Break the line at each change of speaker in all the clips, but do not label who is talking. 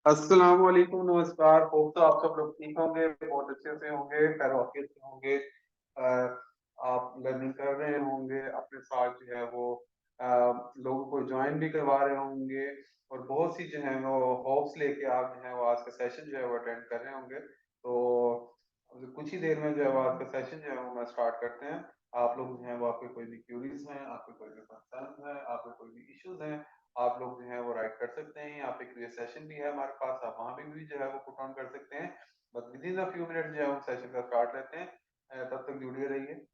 अस्सलाम वालेकुम, नमस्कार। होप तो आप सब लोग ठीक होंगे, बहुत अच्छे से होंगे, खैरियत से होंगे। अ, आप लर्निंग कर रहे होंगे, अपने साथ जो है वो लोगों को ज्वाइन भी करवा रहे होंगे, और बहुत सी जो है वो होप्स लेके आप जो है वो आज का सेशन जो है वो अटेंड कर रहे होंगे। तो अब कुछ ही देर में जो है वो आज का सेशन जो है वो मैं स्टार्ट करते हैं। आप लोग जो है वो, आपके कोई भी क्यूरीज हैं, आपके कोई भी कंसर्न है, आपके कोई भी इश्यूज हैं, आप लोग जो है वो राइट कर सकते हैं। यहाँ पे क्रिएट सेशन भी है हमारे पास, आप वहाँ पे भी जो है वो पुट ऑन कर सकते हैं। बस with in a few minute जो है हम सेशन का स्टार्ट लेते हैं। तब तक जुड़े रहिए।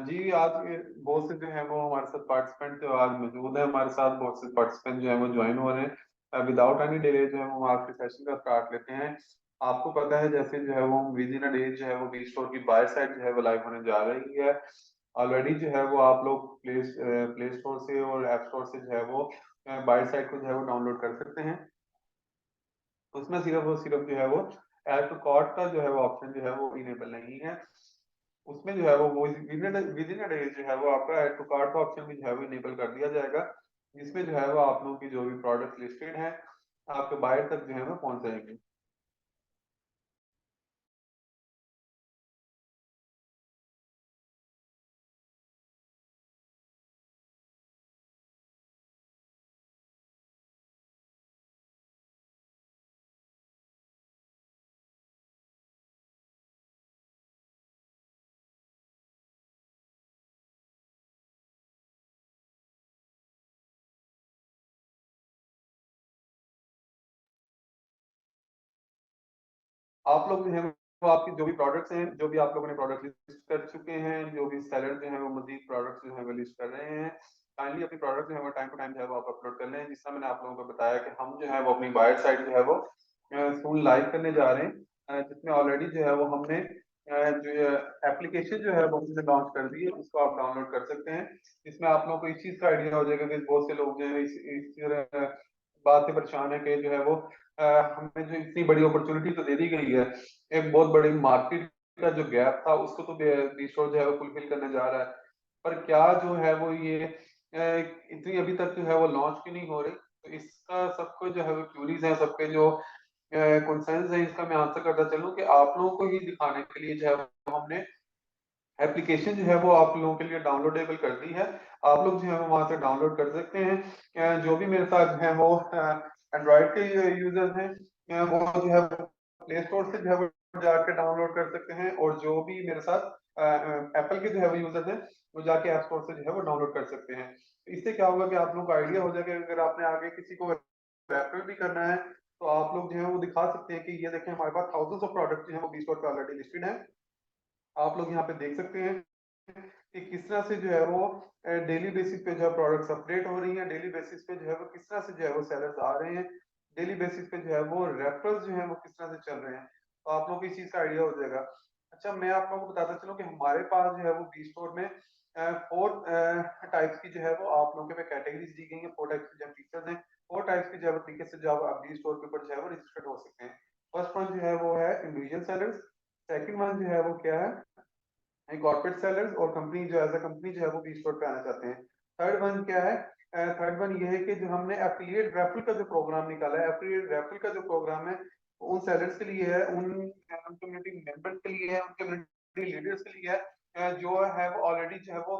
जी, आज ये बहुत से जो है वो हमारे साथ पार्टिसिपेंट जो आज मौजूद है हमारे साथ, बहुत से पार्टिसिपेंट जो है वो ज्वाइन हो रहे हैं। विदाउट एनी डिले जो है वो हम आज के सेशन का स्टार्ट लेते हैं। आपको पता है, जैसे जो है वो विद इन अ डे जो है वो बी स्टोर की बाय साइड जो है वो लाइव होने जा रही है। ऑलरेडी जो है वो आप लोग प्ले स्टोर से और ऐप स्टोर से जो है वो बाय साइड को जो है वो डाउनलोड कर सकते हैं। उसमें सिर्फ और सिर्फ जो है वो ऐड टू कार्ट का जो है वो ऑप्शन जो है वो इनेबल नहीं है। उसमें जो है वो विद इन डे जो है वो आपका ऐड टू कार्ट का ऑप्शन भी जो है वो इनेबल कर दिया जाएगा, जिसमें जो है वो आप लोगों की जो भी प्रोडक्ट लिस्टेड है आपके बायर तक जो है वो पहुंच जाएंगे। आप लोग जो है वो आपकी जो भी प्रोडक्ट्स हैं, जो भी आप लोगों ने प्रोडक्ट लिस्ट कर चुके हैं, जो भी सेलर जो है वो मजीद प्रोडक्ट्स जो है वो लिस्ट कर रहे हैं, काइंडली अपनी प्रोडक्ट जो है वो टाइम टू टाइम जो है वो आप अपलोड कर लें। जिस तरह मैंने आप लोगों को बताया कि हम जो है वो अपनी बायर साइट जो है वो सून लाइव करने जा रहे हैं, जिसमें ऑलरेडी जो है वो हमने जो एप्लीकेशन जो है वो हमने लॉन्च कर दी है, उसको आप डाउनलोड कर सकते हैं। इसमें आप लोगों को इस चीज का आइडिया हो जाएगा कि बहुत से लोग जो है इस बात से परेशान है कि जो है वो हमें जो इतनी बड़ी अपॉर्चुनिटी तो दे दी गई है, एक बहुत बड़ी मार्केट का जो गैप था उसको तो बीस्टोर जो है वो फुलफिल करने जा रहा है, पर क्या जो है वो ये इतनी अभी तक जो है वो लॉन्च क्यों नहीं हो रही। तो इसका सबको जो है वो क्यूरीज है, सबके जो कंसर्न्स है, इसका मैं आंसर करता चलूं कि आप लोगों को ही दिखाने के लिए जो है वो हमने एप्लीकेशन जो है वो आप लोगों के लिए डाउनलोडेबल कर दी है। आप लोग जो है वो वहां से डाउनलोड कर सकते हैं। जो भी मेरे साथ हैं वो एंड्रॉयड के यूजर्स हैं, वो जो है प्ले स्टोर से जो है वो जाके डाउनलोड कर सकते हैं, और जो भी मेरे साथ एप्पल के जो है वो यूजर्स हैं, वो जाके ऐप स्टोर से जो है वो डाउनलोड कर सकते हैं। इससे क्या होगा कि आप लोगों को आइडिया हो जाएगा, अगर आपने आगे किसी को रेफर भी करना है तो आप लोग जो है वो दिखा सकते हैं कि ये देखें हमारे पास थाउजेंड्स ऑफ प्रोडक्ट जो है वो बीस पे ऑलरेडी लिस्टेड है। आप लोग यहाँ पे देख सकते हैं कि किस तरह से जो है वो डेली बेसिस पे जो है प्रोडक्ट्स अपडेट हो रही हैं, डेली बेसिस पे जो है वो किस तरह से जो है वो सेलर्स आ रहे हैं, डेली बेसिस पे जो है वो रेफरल्स जो है वो किस तरह से चल रहे हैं, तो आप लोगों को इस चीज का आइडिया हो जाएगा। अच्छा, मैं आप लोगों को बताता चलूं कि हमारे पास जो है वो बी स्टोर में फोर टाइप्स की जो है वो आप लोगों के कैटेगरीज दी गई हैं, फोर टाइप्स की जो फीचर्स हैं, फोर टाइप्स की जो है तरीके से जो आप बी स्टोर के ऊपर जो है वो रजिस्टर्ड हो सकते हैं। फर्स्ट वन जो है वो है इंडिविजुअल सेलर्स। सेकंड वन जो है वो क्या है, कॉर्पोरेट सेलर्स और कंपनी जो एज अ कंपनी जो है वो बी स्टोर पे आना चाहते हैं। थर्ड वन क्या है, थर्ड वन ये है कि जो हमने एफिलिएट रेफरल का जो प्रोग्राम निकाला है, एफिलिएट रेफरल का जो प्रोग्राम है वो उन सेलर्स के लिए है, उन कम्युनिटी मेंबर्स के लिए है, उन कम्युनिटी लीडर्स के लिए है, जो है वो ऑलरेडी जो है वो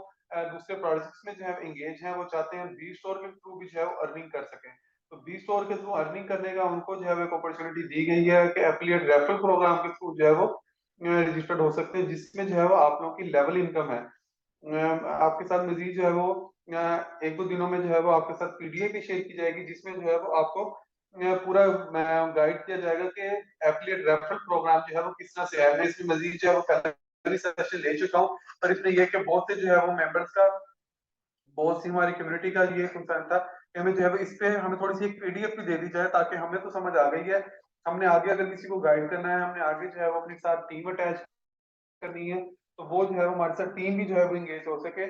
दूसरे प्रोजेक्ट्स में जो है एंगेज है, वो चाहते हैं बी स्टोर के थ्रू भी जो है वो अर्निंग कर सकें। तो बी स्टोर के थ्रू अर्निंग करने का उनको जो है एक अपॉर्चुनिटी दी गई है कि एफिलिएट रेफरल प्रोग्राम के थ्रू जो है वो रजिस्टर्ड हो सकते हैं, जिसमें जो है वो आप लोगों की लेवल इनकम है। आपके साथ मजीद जो है वो एक दो दिनों में जो है वो आपके साथ पीडीएफ भी शेयर की जाएगी, जिसमें जो है वो आपको पूरा गाइड किया जाएगा कि एफिलिएट रेफरल प्रोग्राम जो है वो किस तरह से है। मैं इसमें मजीद जो है वो पहले सेशन ले चुका हूँ, पर इसमें यह कि बहुत से जो है वो मेंबर्स का, बहुत सी हमारी कम्युनिटी का ये कंसर्न था कि हमें जो है इस पे हमें थोड़ी सी एक पीडीएफ भी दे दी जाए, ताकि हमें तो समझ आ गई है, हमने आगे अगर किसी को गाइड करना है, हमने आगे जो है वो अपने साथ टीम अटैच करनी है, तो वो जो है वो हमारे साथ टीम भी जो है वो इंगेज हो सके,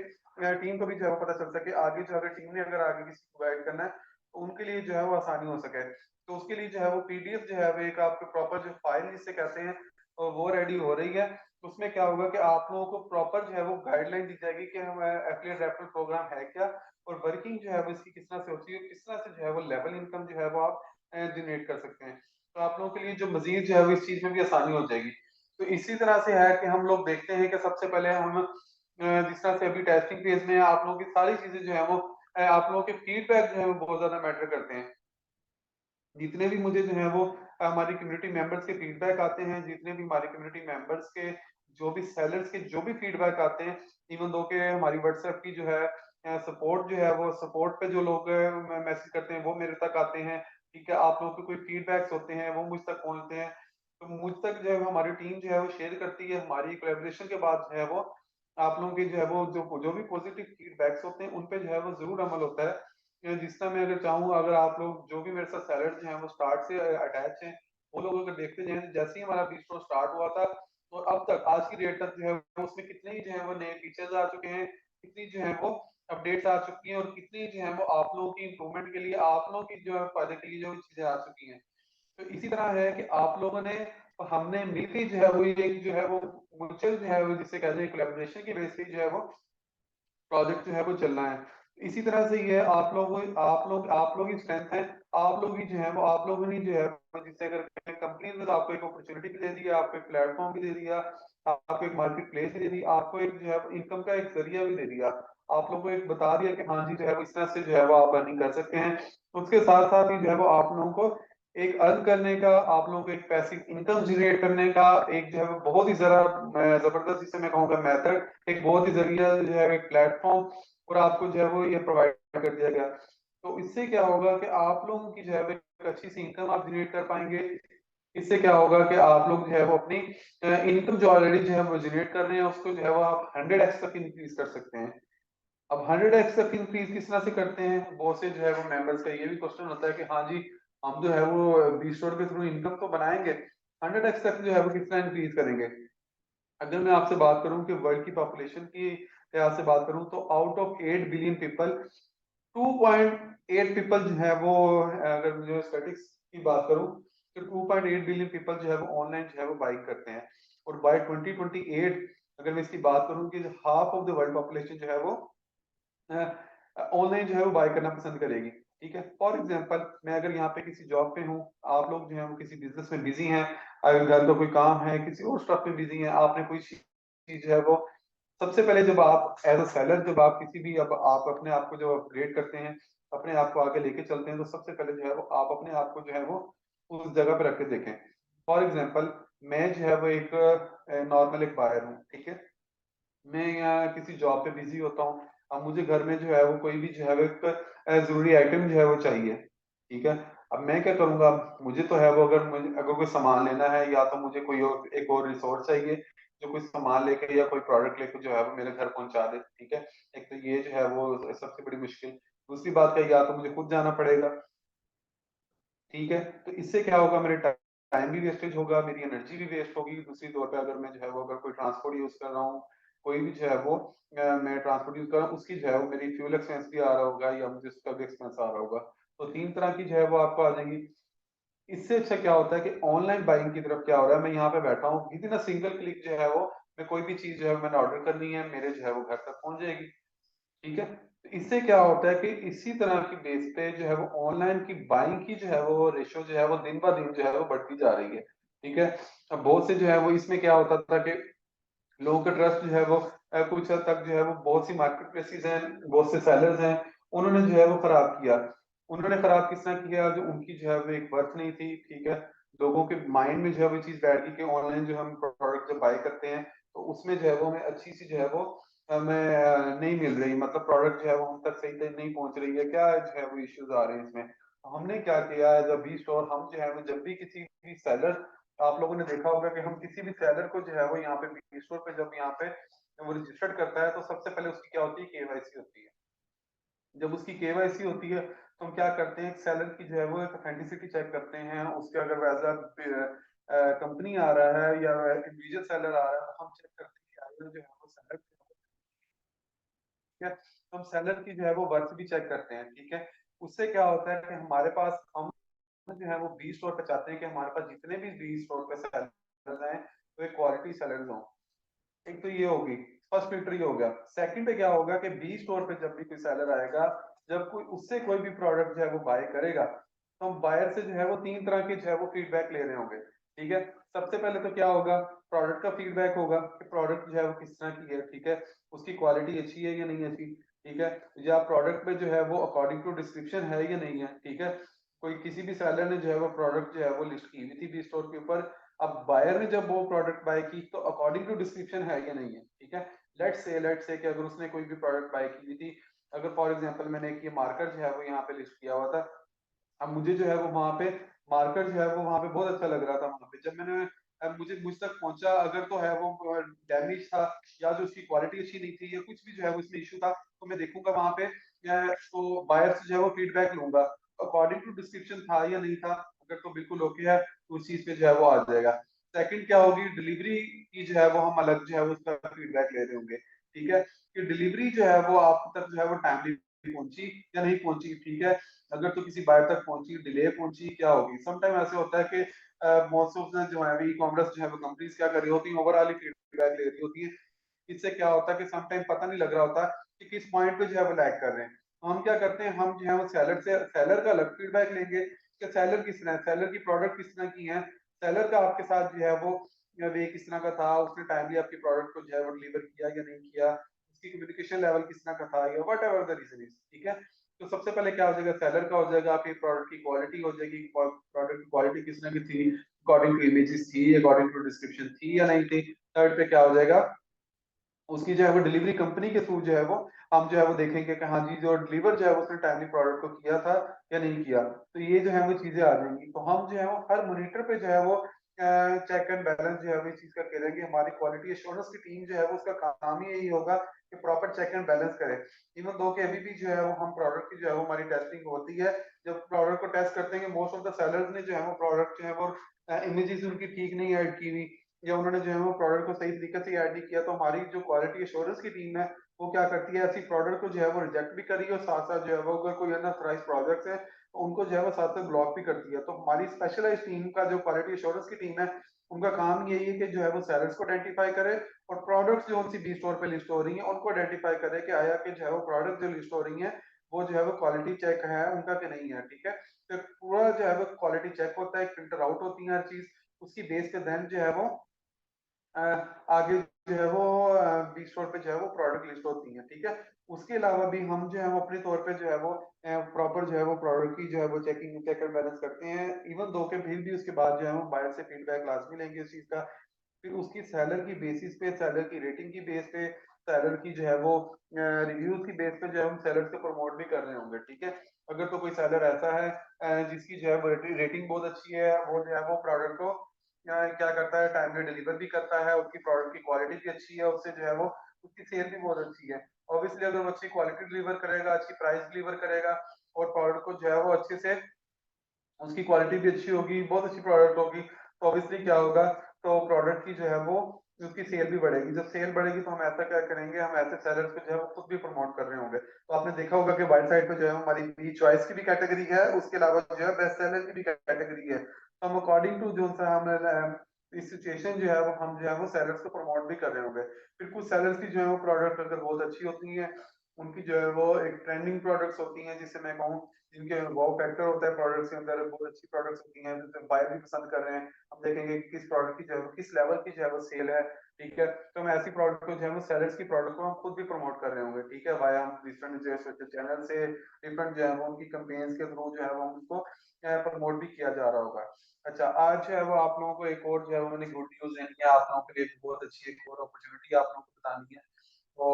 टीम को भी जो है वो पता चल सके आगे जो अगर टीम ने अगर आगे किसी को गाइड करना है तो उनके लिए जो है वो आसानी हो सके। तो उसके लिए जो है वो पीडीएफ जो है वो एक आपके प्रॉपर जो फाइल जिसे कहते हैं वो रेडी हो रही है। तो उसमें क्या होगा कि आप लोगों को प्रॉपर जो है वो गाइडलाइन दी जाएगी कि हम एफिलिएट रेफरल प्रोग्राम है क्या, और वर्किंग जो है वो इसकी किस तरह से होती है, किस तरह से जो है वो लेवल इनकम जो है वो आप जनरेट कर सकते हैं। तो आप लोगों के लिए जो मजीद जो है वो इस चीज में भी आसानी हो जाएगी। तो इसी तरह से है कि हम लोग देखते हैं कि सबसे पहले हम जिस तरह से अभी टेस्टिंग फेज में है, आप लोगों की सारी चीजें जो है वो आप लोगों के फीडबैक जो है वो बहुत ज्यादा मैटर करते हैं। जितने भी मुझे जो है वो हमारी कम्युनिटी मेंबर्स के फीडबैक आते हैं, जितने भी हमारी कम्युनिटी मेंबर्स के जो भी सेलर्स के जो भी फीडबैक आते हैं, इवन दो के हमारी व्हाट्सएप की जो है सपोर्ट जो है वो सपोर्ट पे जो लोग मैसेज करते हैं वो मेरे तक आते हैं। ठीक है, आप लोगों के कोई फीडबैक्स होते हैं वो मुझ तक पहुंचते हैं, तो मुझ तक जो है हमारी टीम जो है वो शेयर करती है। हमारी कोलैबोरेशन के बाद जो है वो आप लोगों के जो है वो जो भी पॉजिटिव फीडबैक्स होते हैं उन पे जो है वो जरूर अमल होता है। जिस तरह मैं अगर चाहूँ, अगर आप लोग जो भी मेरे साथ सेलर्स जो हैं वो स्टार्ट से अटैच हैं, वो लोग अगर देखते जाएं तो जैसे ही हमारा बिस्ट्रो स्टार्ट हुआ था और अब तक आज की डेट तक जो है वो उसमें कितने ही जो है वो नए फीचर्स आ चुके हैं, कितनी जो है वो अपडेट्स आ चुकी हैं, और कितनी जो है वो आप लोगों की इंप्रूवमेंट के लिए, आप लोगों की जो है फायदे के लिए जो चीजें आ चुकी हैं। तो इसी तरह है कि आप लोगों ने और हमने मिलकर जो है वो एक जो है वो म्यूचुअल जो है वो जिसे कहते हैं कोलैबोरेशन की बेस पे जो है वो प्रोजेक्ट जो है वो चलना है। इसी तरह से ये आप लोग ही स्ट्रेंथ है, आप लोग ही जो है वो आप लोगों ने जो है जिससे अगर कंपनी ने तो आपको एक अपॉर्चुनिटी भी दे दिया, आपको एक प्लेटफॉर्म भी दे दिया, आपको एक मार्केट प्लेस भी दे दी, आपको एक जो है इनकम का एक जरिया भी दे दिया, आप लोगों को एक बता दिया कि हाँ जी जो है वो इस तरह से जो है वो आप अर्निंग कर सकते हैं। उसके साथ साथ ही जो है वो आप लोगों को एक अर्न करने का, आप लोगों को एक पैसिव इनकम जनरेट करने का एक जो है वो बहुत ही जरा जबरदस्त जिसे मैं कहूँगा मेथड, एक बहुत ही जरिया जो है एक प्लेटफॉर्म और आपको जो है वो ये प्रोवाइड कर दिया गया। तो इससे क्या होगा कि आप लोगों की जो है वो एक अच्छी सी इनकम आप जनरेट कर पाएंगे। इससे क्या होगा कि आप लोग जो है वो अपनी इनकम जो ऑलरेडी जो है वो जनरेट कर रहे हैं उसको जो है वो आप 100x तक इंक्रीज कर सकते हैं। अब 100x तक इंक्रीज किस तरह से करते हैं, बहुत से जो है वो मेंबर्स का ये भी क्वेश्चन होता है कि हाँ जी हम जो है वो बी स्टोर के थ्रू इनकम तो बनाएंगे, 100x तक जो है वो किस तरह इंक्रीज करेंगे। अगर मैं आपसे बात करूं कि वर्ल्ड की पॉपुलेशन की लिहाज से बात करूं तो out of 8 billion people 2.8 people जो है वो, अगर मुझे स्टैटिस्टिक्स की बात करूं तो 2.8 बिलियन पीपल जो है वो ऑनलाइन जो है वो बाइक करते हैं। और बाय 2028 अगर मैं इसकी बात करूं कि half of the world population जो है वो ऑनलाइन जो है वो बाय करना पसंद करेगी। ठीक है, फॉर एग्जांपल मैं अगर यहाँ पे किसी जॉब पे हूँ, आप लोग जो है वो किसी बिजनेस में बिजी हैं, अगर घर का कोई काम है, किसी और स्टफ में बिजी हैं, आपने कोई चीज जो है वो, सबसे पहले जब आप एज अ सेलर जब आप किसी भी, अब आप अपने आप को जब अपग्रेड करते हैं, अपने आप को आगे लेके चलते हैं, तो सबसे पहले जो है वो आप अपने आप को जो है वो उस जगह पे रख के देखें। फॉर एग्जाम्पल मैं जो है वो एक नॉर्मल एक बायर हूँ, ठीक है, मैं यहाँ किसी जॉब पे बिजी होता हूँ, अब मुझे घर में जो है वो कोई भी जो है वो एक जरूरी आइटम जो है वो चाहिए। ठीक है, अब मैं क्या करूंगा, मुझे तो है वो, अगर मुझे अगर कोई सामान लेना है या तो मुझे कोई और एक और रिसोर्स चाहिए जो कोई सामान लेके या कोई प्रोडक्ट लेके जो है वो मेरे घर पहुंचा दे। ठीक है, एक तो ये जो है वो सबसे बड़ी मुश्किल। दूसरी बात क्या, या तो मुझे खुद जाना पड़ेगा। ठीक है, तो इससे क्या होगा, मेरे टाइम भी वेस्टेज होगा, मेरी एनर्जी भी वेस्ट होगी। दूसरी तौर पे अगर मैं जो है वो अगर कोई ट्रांसपोर्ट यूज कर रहा हूँ, कोई भी जो है वो मैं ट्रांसपोर्ट यूज कर रहा हूँ, उसकी जो है वो मेरी फ्यूल एक्सपेंस भी आ रहा होगा या मुझे उसका भी एक्सपेंस आ रहा होगा। तो तीन तरह की जो है वो आपको आ जाएंगी। इससे अच्छा क्या होता है कि ऑनलाइन बाइंग की तरफ क्या हो रहा है, मैं यहाँ पे बैठा हूँ, विद इन सिंगल क्लिक जो है वो मैं कोई भी चीज जो है मैंने ऑर्डर करनी है, मेरे जो है वो घर तक पहुंच जाएगी। ठीक है, तो इससे क्या होता है कि इसी तरह की बेस पे जो है वो ऑनलाइन की बाइंग की जो है वो रेशो जो है वो दिन ब दिन जो है वो बढ़ती जा रही है। ठीक है, अब बहुत से जो है वो इसमें क्या होता था कि लोगों का ट्रस्ट जो है वो कुछ हद तक जो है वो, बहुत सी मार्केट प्लेसेस हैं, बहुत से सेलर्स हैं, उन्होंने जो है वो खराब किया। उन्होंने खराब किस तरह किया, जो उनकी जो है वो एक वर्थ नहीं थी। ठीक है, लोगों के माइंड में जो है वो चीज बैठ गई कि ऑनलाइन जो हम प्रोडक्ट जब बाय करते हैं तो उसमें जो है वो हमें अच्छी सी जो है वो हमें नहीं मिल रही, मतलब प्रोडक्ट जो है वो हम तक सही से नहीं पहुंच रही है, क्या जो है वो इश्यूज आ रहे हैं इसमें। तो हमने क्या किया एज अ बी स्टोर, हम जो है वो जब भी किसी भी सेलर, आप लोगों ने देखा होगा कि हम किसी भी सेलर को जो है वो यहाँ पे बी स्टोर पे जब यहाँ पे वो रजिस्टर्ड करता है तो सबसे पहले उसकी क्या होती है, केवाईसी होती है। जब उसकी केवाईसी होती है तो हम क्या करते हैं, सेलर की जो है वो एक ऑथेंटिसिटी चेक करते हैं, उसके अगर वैसा कंपनी आ रहा है या इंडिविजुअल सेलर आ रहा है तो हम चेक करते हैं कि आगे जो है वो सेलर, ठीक है, तो हम सेलर की जो है वो वर्थ भी चेक करते हैं। ठीक है, उससे क्या होता है कि हमारे पास, हम जो है वो बी स्टोर पे चाहते हैं कि हमारे पास जितने भी बी स्टोर पे सेलर हैं तो एक क्वालिटी सेलर्स हों। एक तो ये होगी, फर्स्ट फिल्टर ये हो गया। सेकंड पे क्या होगा कि बी स्टोर पे जब भी कोई सेलर आएगा, जब कोई उससे कोई भी प्रोडक्ट जो है वो बाय करेगा, तो हम बायर से जो है वो तीन तरह के जो है वो फीडबैक ले रहे होंगे। ठीक है, सबसे पहले तो क्या होगा, प्रोडक्ट का फीडबैक होगा कि प्रोडक्ट जो है वो किस तरह की है। ठीक है, उसकी क्वालिटी अच्छी है या नहीं अच्छी। ठीक है, या प्रोडक्ट में जो है वो अकॉर्डिंग टू डिस्क्रिप्शन है या नहीं है। ठीक है, कोई किसी भी सेलर ने जो है वो प्रोडक्ट जो है वो लिस्ट की हुई थी बी स्टोर के ऊपर, अब बायर ने जब वो प्रोडक्ट बाय की तो अकॉर्डिंग टू डिस्क्रिप्शन है या नहीं है। ठीक है, लेट्स से कि अगर उसने कोई भी प्रोडक्ट बाय की हुई थी, अगर फॉर एग्जांपल मैंने एक ये मार्कर जो है वो यहाँ पे लिस्ट किया हुआ था, अब मुझे जो है वो वहां पे मार्कर जो है वो वहां पे बहुत अच्छा लग रहा था, वहां पे जब मैंने, अब मुझ तक पहुंचा, अगर तो है वो डैमेज था या जो उसकी क्वालिटी अच्छी नहीं थी या कुछ भी जो है वो इसमें इशू था, तो मैं देखूंगा वहां पे, तो बायर से जो है वो फीडबैक लूंगा अकॉर्डिंग टू डिस्क्रिप्शन था या नहीं था। अगर तो बिल्कुल ओके है तो उस चीज पे जो है वो आ जाएगा। सेकंड क्या होगी, डिलीवरी की जो है वो हम अलग जो है वो उसका फीडबैक ले रहे होंगे। ठीक है, कि डिलीवरी जो है वो आप तक जो है वो टाइमली पहुंची या नहीं पहुंची। ठीक है, अगर तो किसी बायर तक पहुंची, डिले पहुंची, क्या होगी। समटाइम ऐसे होता है कि मोस्ट ऑफ द जो है ई कॉमर्स जो है वो कंपनीज क्या कर रही होती है, ओवरऑल ही फीडबैक ले रही होती है। इससे क्या होता है कि समटाइम पता नहीं लग रहा होता कि किस पॉइंट पे जो है वो लैग कर रहे हैं। तो हम क्या करते हैं, हम जो है वो सेलर का अलग फीडबैक लेंगे कि सेलर किस तरह, सेलर की प्रोडक्ट किस तरह की है, सेलर का आपके साथ जो है वो वे किस तरह का था, उसने टाइमली आपकी प्रोडक्ट को जो है वो डिलीवर किया या नहीं किया, उसकी कम्युनिकेशन लेवल किस तरह का था, या whatever the reason is. ठीक है, तो सबसे पहले क्या हो जाएगा, सेलर का हो जाएगा, आपकी प्रोडक्ट की क्वालिटी हो जाएगी, प्रोडक्ट की क्वालिटी किस तरह की थी, अकॉर्डिंग टू इमेजेस थी, अकॉर्डिंग टू डिस्क्रिप्शन थी या नहीं थी। थर्ड पे क्या हो जाएगा, उसकी जो है वो डिलीवरी कंपनी के थ्रू जो है वो हम जो है वो देखेंगे कि हाँ जी जो डिलीवर जो है वो उसने टाइमली प्रोडक्ट को किया था या नहीं किया। तो ये जो है वो चीजें आ जाएंगी, तो हम जो है वो हर मॉनिटर पे जो है वो चेक एंड बैलेंस जो है वो इस चीज करके रहेंगे। हमारी क्वालिटी एश्योरेंस की टीम जो है वो उसका काम ही यही होगा कि प्रॉपर चेक एंड बैलेंस करे। इवन दो कि अभी भी जो है वो हम प्रोडक्ट की जो है वो हमारी टेस्टिंग होती है। जब प्रोडक्ट को टेस्ट करते हैं, मोस्ट ऑफ द सेलर्स ने जो है वो प्रोडक्ट जो है वो इमेजेस उनकी ठीक नहीं ऐड की हुई, या उन्होंने जो है वो प्रोडक्ट को सही तरीके से ऐड नहीं किया, तो हमारी जो क्वालिटी एश्योरेंस की टीम है वो क्या करती है, ऐसी प्रोडक्ट को जो है वो रिजेक्ट भी करी और साथ साथ जो है वो अगर कोई अनऑथराइज्ड प्रोडक्ट्स है तो उनको जो है वो साथ साथ ब्लॉक भी करती है। तो हमारी स्पेशलाइज टीम का जो क्वालिटी एश्योरेंस की टीम है उनका काम यही है कि जो है वो सेलर्स को आइडेंटिफाई करे और प्रोडक्ट्स जो उनसी बी स्टोर पे लिस्ट हो रही है उनको आइडेंटिफाई करे कि आया कि जो है वो प्रोडक्ट जो लिस्ट हो रही है वो जो है वो क्वालिटी चेक है उनका कि नहीं है। ठीक है, तो पूरा जो है वो क्वालिटी चेक होता है, फिल्टर आउट होती है हर चीज, उसकी बेस पे देन जो है वो अ, आगे जो है वो बी स्टोर पे जो है वो प्रोडक्ट लिस्ट होती है। ठीक है, उसके अलावा भी हम जो है वो अपने तौर पे जो है वो प्रॉपर जो है वो प्रोडक्ट की जो है वो चेकिंग चेक एंड बैलेंस करते हैं। इवन दो के फिर भी उसके बाद जो है वो बायर से फीडबैक लाजमी लेंगे उस चीज का। फिर उसकी सेलर की बेसिस पे, सेलर की रेटिंग की बेस पे, सेलर की जो है वो रिव्यूज की बेस पे जो है हम सेलर को प्रमोट भी कर रहे होंगे। ठीक है, अगर तो कोई सेलर ऐसा है जिसकी जो है वो रेटिंग बहुत अच्छी है, वो जो है वो प्रोडक्ट को क्या करता है, टाइमली डिलीवर भी करता है, उसकी प्रोडक्ट की क्वालिटी भी अच्छी है, उससे जो है वो उसकी सेल भी बहुत अच्छी है। ऑब्वियसली अगर वो अच्छी क्वालिटी डिलीवर करेगा, अच्छी प्राइस डिलीवर करेगा और प्रोडक्ट को जो है वो अच्छे से, उसकी क्वालिटी भी अच्छी होगी, बहुत अच्छी प्रोडक्ट होगी, तो ऑब्वियसली क्या होगा, तो प्रोडक्ट की जो है वो उसकी सेल भी बढ़ेगी। जब सेल बढ़ेगी तो हम ऐसा क्या करेंगे, हम ऐसे सेलर्स को जो है वो खुद भी प्रमोट कर रहे होंगे। तो आपने देखा होगा कि वाइट साइड पे जो है हमारी बी चॉइस की भी कैटेगरी है, उसके अलावा जो है बेस्ट सेलर की भी कैटेगरी है। तो हम अकॉर्डिंग टू जो सा हम इस सिचुएशन जो है वो हम जो है वो सेलर्स को प्रमोट भी कर रहे होंगे। फिर कुछ सेलर्स की जो है वो प्रोडक्ट अगर बहुत अच्छी होती है, उनकी जो है वो एक ट्रेंडिंग प्रोडक्ट्स होती हैं जिसे मैं कहूँ, जिनके वाव फैक्टर होता है प्रोडक्ट्स के अंदर, बहुत अच्छी प्रोडक्ट्स होती हैं जिसे बायर भी पसंद कर रहे हैं। हम देखेंगे कि किस प्रोडक्ट की जो है किस लेवल की जो है वो सेल है। ठीक है, तो हम ऐसी प्रोडक्ट को जो है वो सेलर्स की प्रोडक्ट को हम खुद भी प्रमोट कर रहे होंगे। ठीक है, वाया हम डिफरेंट जो है सोशल चैनल से, डिफरेंट जो है वो उनकी कैंपेन्स के थ्रू जो है वो हम उसको प्रमोट भी किया जा रहा होगा। अच्छा, आज जो है वो आप लोगों को एक और जो है वो मैंने गुड न्यूज देनी है आप लोगों के लिए, बहुत अच्छी एक और अपॉर्चुनिटी आप लोगों को बतानी है। तो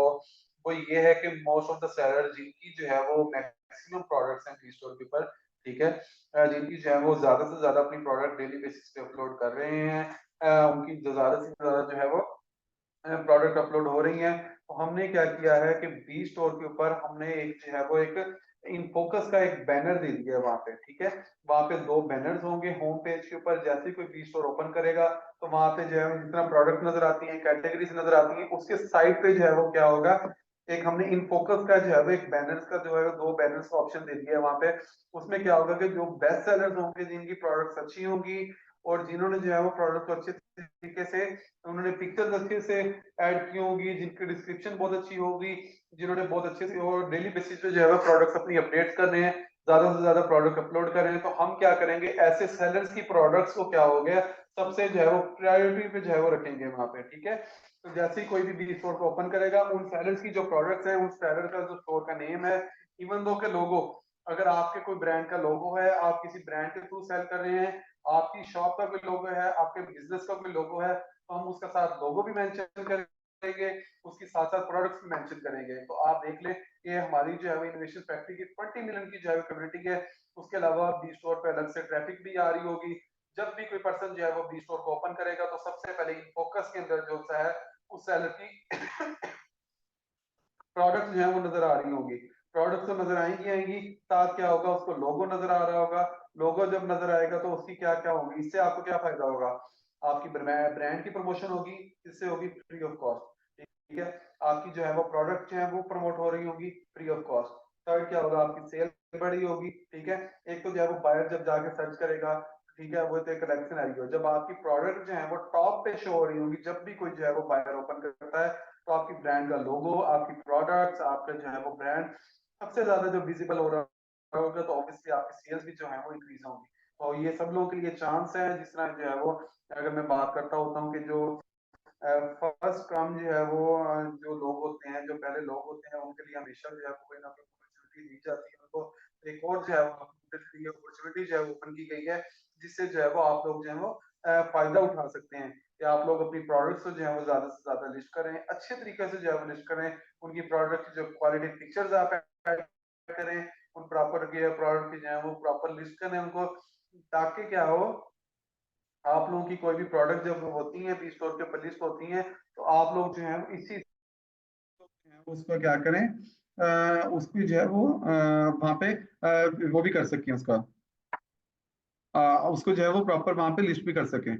वो ये है कि मोस्ट ऑफ द सेलर जिनकी जो है वो मैक्सिमम प्रोडक्ट्स हैं स्टोर के ऊपर, ठीक है, जिनकी जो है वो ज्यादा से ज्यादा अपनी प्रोडक्ट डेली बेसिस पे अपलोड कर रहे हैं, उनकी जो ज्यादा से ज्यादा जो है वो प्रोडक्ट अपलोड हो रही हैं, तो हमने क्या किया है कि बी स्टोर के ऊपर हमने एक जो है वो एक इन फोकस का एक बैनर दे दिया है वहां पे। ठीक है, वहां पे दो बैनर्स होंगे होम पेज के ऊपर, जैसे ही कोई बी स्टोर ओपन करेगा तो वहां पे जो है जितना प्रोडक्ट नजर आती है, कैटेगरीज नजर आती है, उसके साइड पे जो है वो क्या होगा, एक हमने इन फोकस का जो है वो एक बैनर्स का जो है दो बैनर्स का ऑप्शन दे दिया है वहां पे। उसमें क्या होगा कि जो बेस्ट सेलर्स होंगे, जिनकी प्रोडक्ट्स अच्छी होंगी और जिन्होंने जो है वो प्रोडक्ट को अच्छे तरीके से, उन्होंने पिक्चर्स अच्छे से ऐड की होगी, जिनकी डिस्क्रिप्शन बहुत अच्छी होगी, जिन्होंने बहुत अच्छे से और डेली बेसिस पे जो है प्रोडक्ट्स अपनी अपडेट्स कर रहे हैं, ज्यादा से ज्यादा प्रोडक्ट अपलोड कर रहे हैं, तो हम क्या करेंगे, ऐसे सेलर्स की प्रोडक्ट्स को क्या हो गया, सबसे जो है वो प्रायोरिटी पे जो है वो रखेंगे वहां पे। ठीक है, तो जैसे ही कोई भी बी स्टोर को ओपन करेगा, उन सेलर्स की जो प्रोडक्ट्स है, उन सेलर का जो स्टोर का नेम है, इवन दो के लोगो, अगर आपके कोई ब्रांड का लोगो है, आप किसी ब्रांड के थ्रू सेल कर रहे हैं, आपकी शॉप का कोई लोगो है, आपके बिजनेस का कोई लोगो है, तो हम उसका साथ लोगो भी मेंशन करेंगे, उसके साथ साथ प्रोडक्ट्स भी मेंशन करेंगे। तो आप देख लें, ये हमारी जो है इनोवेशन फैक्ट्री की 20 मिलियन की जो है कम्युनिटी है। उसके अलावा बी स्टोर पे अलग से ट्रैफिक भी आ रही होगी। जब भी कोई पर्सन जो है वो बी स्टोर को ओपन करेगा तो सबसे पहले इन फोकस के अंदर जो सा है उस सेलर की प्रोडक्ट जो है वो नजर आ रही होंगी। प्रोडक्ट तो नजर आएंगी आएंगी, साथ क्या होगा, उसको लोगो नजर आ रहा होगा। लोगो जब नजर आएगा तो उसकी क्या क्या होगी, इससे आपको क्या फायदा होगा, आपकी ब्रांड की प्रमोशन होगी, इससे होगी फ्री ऑफ कॉस्ट। ठीक है, आपकी जो है वो प्रोडक्ट जो है वो प्रमोट हो रही होगी फ्री ऑफ कॉस्ट। थर्ड क्या होगा, आपकी सेल बढ़ी होगी। ठीक है, एक तो जो है वो बायर जब जाके सर्च करेगा, ठीक है, वो तो एक कलेक्शन आई हो, जब आपकी प्रोडक्ट जो है वो टॉप पे शो हो रही होगी, जब भी कोई जो है वो बायर ओपन करता है तो आपकी ब्रांड का लोगो, आपकी प्रोडक्ट्स, आपका जो है वो ब्रांड सबसे ज्यादा जो विजिबल हो रहा होगा, तो ऑब्वियसली आपकी सेल्स भी जो है वो इंक्रीज होंगी। और ये सब लोगों के लिए चांस है, जिस तरह जो है वो, अगर मैं बात करता होता हूँ कि जो फर्स्ट काम जो है वो जो लोग होते हैं, जो पहले लोग होते हैं, उनके लिए हमेशा जो है कोई ना कोई अपॉर्चुनिटी दी जाती है उनको। एक और जो है वो अपॉर्चुनिटी जो है ओपन की गई है, जिससे जो है वो आप लोग जो है वो फायदा उठा सकते हैं कि आप लोग अपनी प्रोडक्ट्स को जो है वो ज्यादा से ज्यादा लिस्ट करें, अच्छे तरीके से जो है वो लिस्ट करें, उनकी प्रोडक्ट की जो क्वालिटी पिक्चर्स आप ऐड करें, उन प्रॉपर प्रोडक्ट की जो है वो प्रॉपर लिस्ट करें उनको, ताकि क्या हो, आप लोगों की कोई भी प्रोडक्ट जब होती है, स्टोर के ऊपर लिस्ट होती है, तो आप लोग जो है इसी उसको क्या करें, उसकी जो है वो वहाँ पे वो भी कर सकें उसका, उसको जो है वो प्रॉपर वहाँ पे लिस्ट भी कर सकें।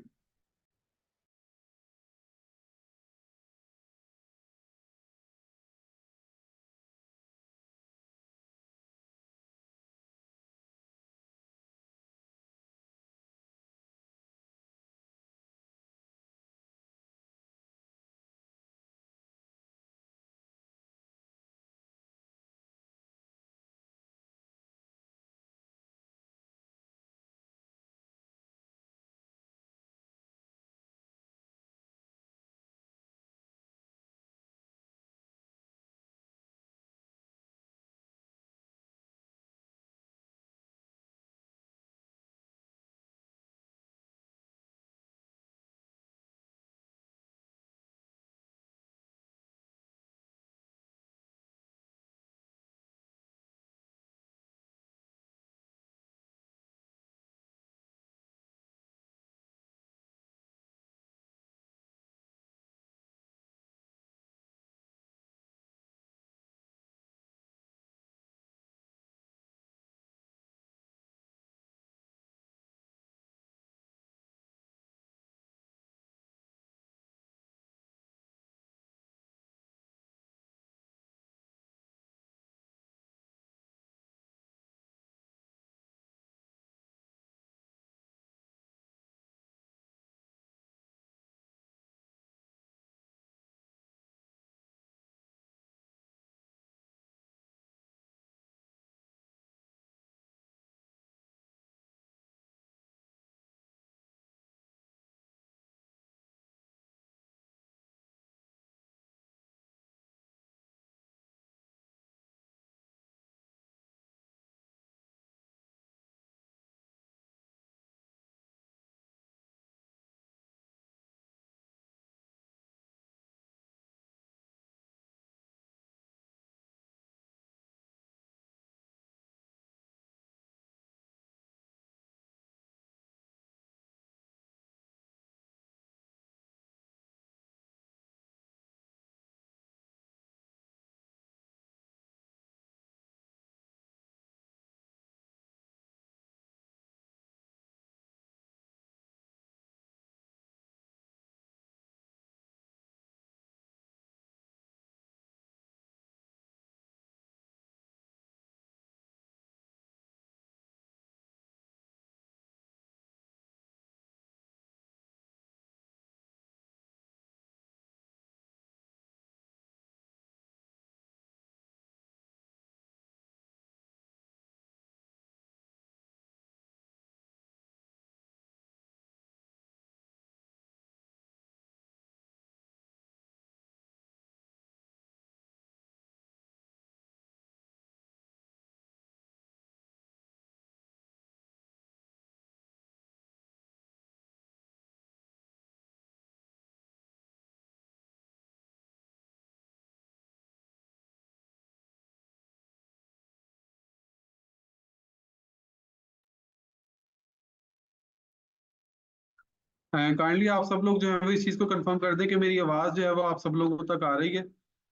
काइंडली आप सब लोग जो है वो इस चीज़ को कंफर्म कर दें कि मेरी आवाज़ जो है वो आप सब लोगों तक आ रही है,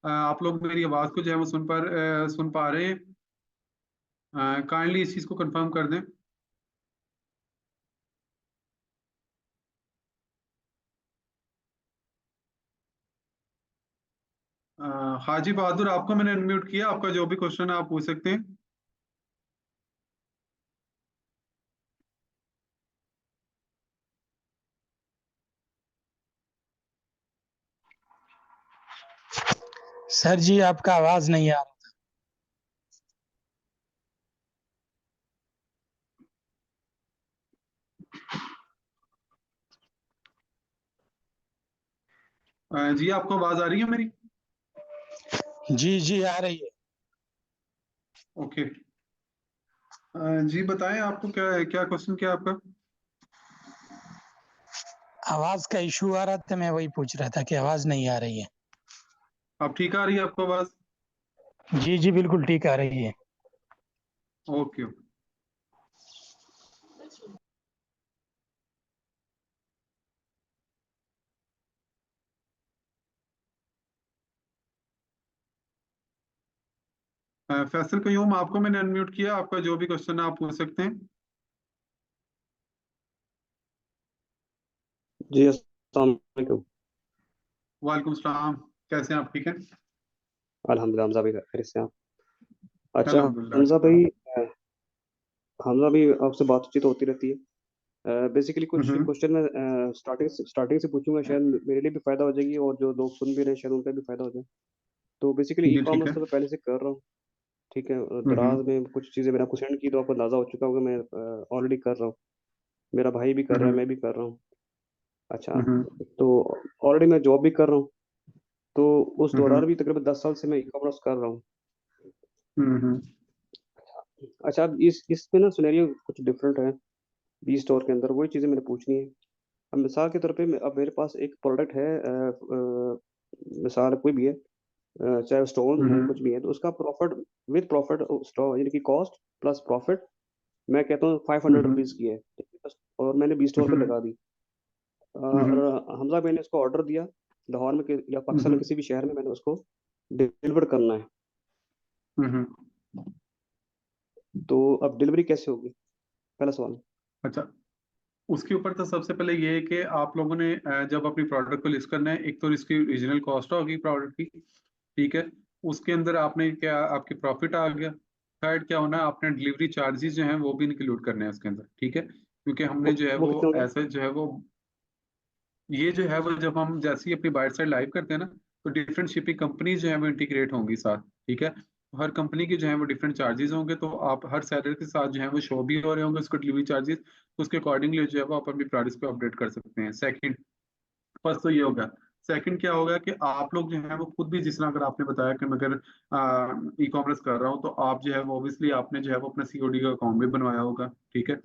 आप लोग मेरी आवाज़ को जो है वो सुन पा रहे हैं। काइंडली इस चीज़ को कंफर्म कर दें। हाजी बहादुर, आपको मैंने अनम्यूट किया, आपका जो भी क्वेश्चन है आप पूछ सकते हैं।
सर जी आपका आवाज नहीं आ रहा।
जी आपको आवाज़ आ रही है मेरी?
जी जी आ रही है।
ओके। जी बताएं, आपको क्या क्या क्वेश्चन क्या आपका?
आवाज का इशू आ रहा था, मैं वही पूछ रहा था कि आवाज नहीं आ रही है।
अब ठीक आ रही है आपको आवाज?
जी जी बिल्कुल ठीक आ रही है।
ओके। फैसल कयूम, आपको मैंने अनम्यूट किया, आपका जो भी क्वेश्चन है आप पूछ सकते हैं।
जी अस्सलाम वालेकुम।
वालेकुम सलाम। कैसे हैं आप? ठीक है?
अल्हम्दुलिल्लाह हमजा भाई खैरियत से हैं आप? अच्छा
अल्हम्दुलिल्लाह।
हमजा भाई, हमजा भाई आपसे बातचीत होती रहती है। बेसिकली कुछ
हम्म।
क्वेश्चन मैं स्टार्टिंग से पूछूंगा, शायद मेरे लिए भी फायदा हो जाएगी और जो लोग सुन भी रहे हैं शायद उनका भी फायदा हो जाए। तो बेसिकली ई
जी ठीक है।
कॉमर्स तो मैं पहले से कर रहा हूँ, ठीक है।
हम्म।
दराज में कुछ चीज़ें मैंने आपको सेंड की तो आपको अंदाजा हो चुका होगा, मैं ऑलरेडी कर रहा हूँ, मेरा भाई भी कर रहा है,
हम्म।
मैं भी कर रहा हूँ। अच्छा,
हम्म।
तो ऑलरेडी मैं जॉब भी कर रहा हूँ, तो उस
हम्म।
दौरान भी तकरीबन 10 साल से मैं ई कॉमर्स कर रहा हूँ।
हम्म।
अच्छा, अब इस इसमें ना सिनेरियो कुछ डिफरेंट है बी स्टोर के अंदर, वही चीज़ें मैंने पूछनी है। अब मिसाल के तौर पे अब मेरे पास एक प्रोडक्ट है, मिसाल कोई भी है, चाहे स्टोन हो
हम्म।
कुछ भी है, तो उसका प्रॉफिट विद प्रॉफिट स्टोर यानी कि कॉस्ट प्लस प्रॉफिट मैं कहता हूँ 500 रुपीज़ की है, ठीक है? और मैंने बी स्टोर पे
हम्म।
लगा दी।
हम्म।
और हमजा मैंने उसको ऑर्डर दिया, लाहौर में या पाकिस्तान में
हम्म।
किसी भी शहर में मैंने उसको डिलीवर करना है।
हम्म।
तो अब डिलीवरी कैसे होगी, पहला सवाल।
अच्छा, उसके ऊपर तो सबसे पहले ये है कि आप लोगों ने जब अपनी प्रोडक्ट को लिस्ट करना है, एक तो इसकी ओरिजिनल कॉस्ट होगी प्रोडक्ट की, ठीक है। उसके अंदर आपने क्या, आपकी प्रॉफिट आ गया। थर्ड क्या होना है, आपने डिलीवरी चार्जेस जो हैं वो भी इंक्लूड करने हैं उसके अंदर, ठीक है, क्योंकि हमने जो है
वो
वो
कितने हो गए?
ऐसे जो है वो, ये जो है वो जब हम जैसे ही अपनी बायर साइड लाइव करते हैं ना, तो डिफरेंट शिपिंग कंपनीज जो है वो इंटीग्रेट होंगी साथ, ठीक है। हर कंपनी के जो है वो डिफरेंट चार्जेस होंगे, तो आप हर सेलर के साथ जो है वो शो भी हो रहे होंगे उसको डिलीवरी चार्जेस, तो उसके अकॉर्डिंगली जो है वो आप अपनी प्राइस को अपडेट कर सकते हैं। सेकंड, फर्स्ट तो ये होगा। सेकंड क्या होगा कि आप लोग जो है वो खुद भी, जिस तरह अगर आपने बताया कि मैं अगर ई कॉमर्स कर रहा हूँ, तो आप जो है वो ऑब्वियसली आपने जो है वो अपना सीओडी का अकाउंट भी बनवाया होगा, ठीक है।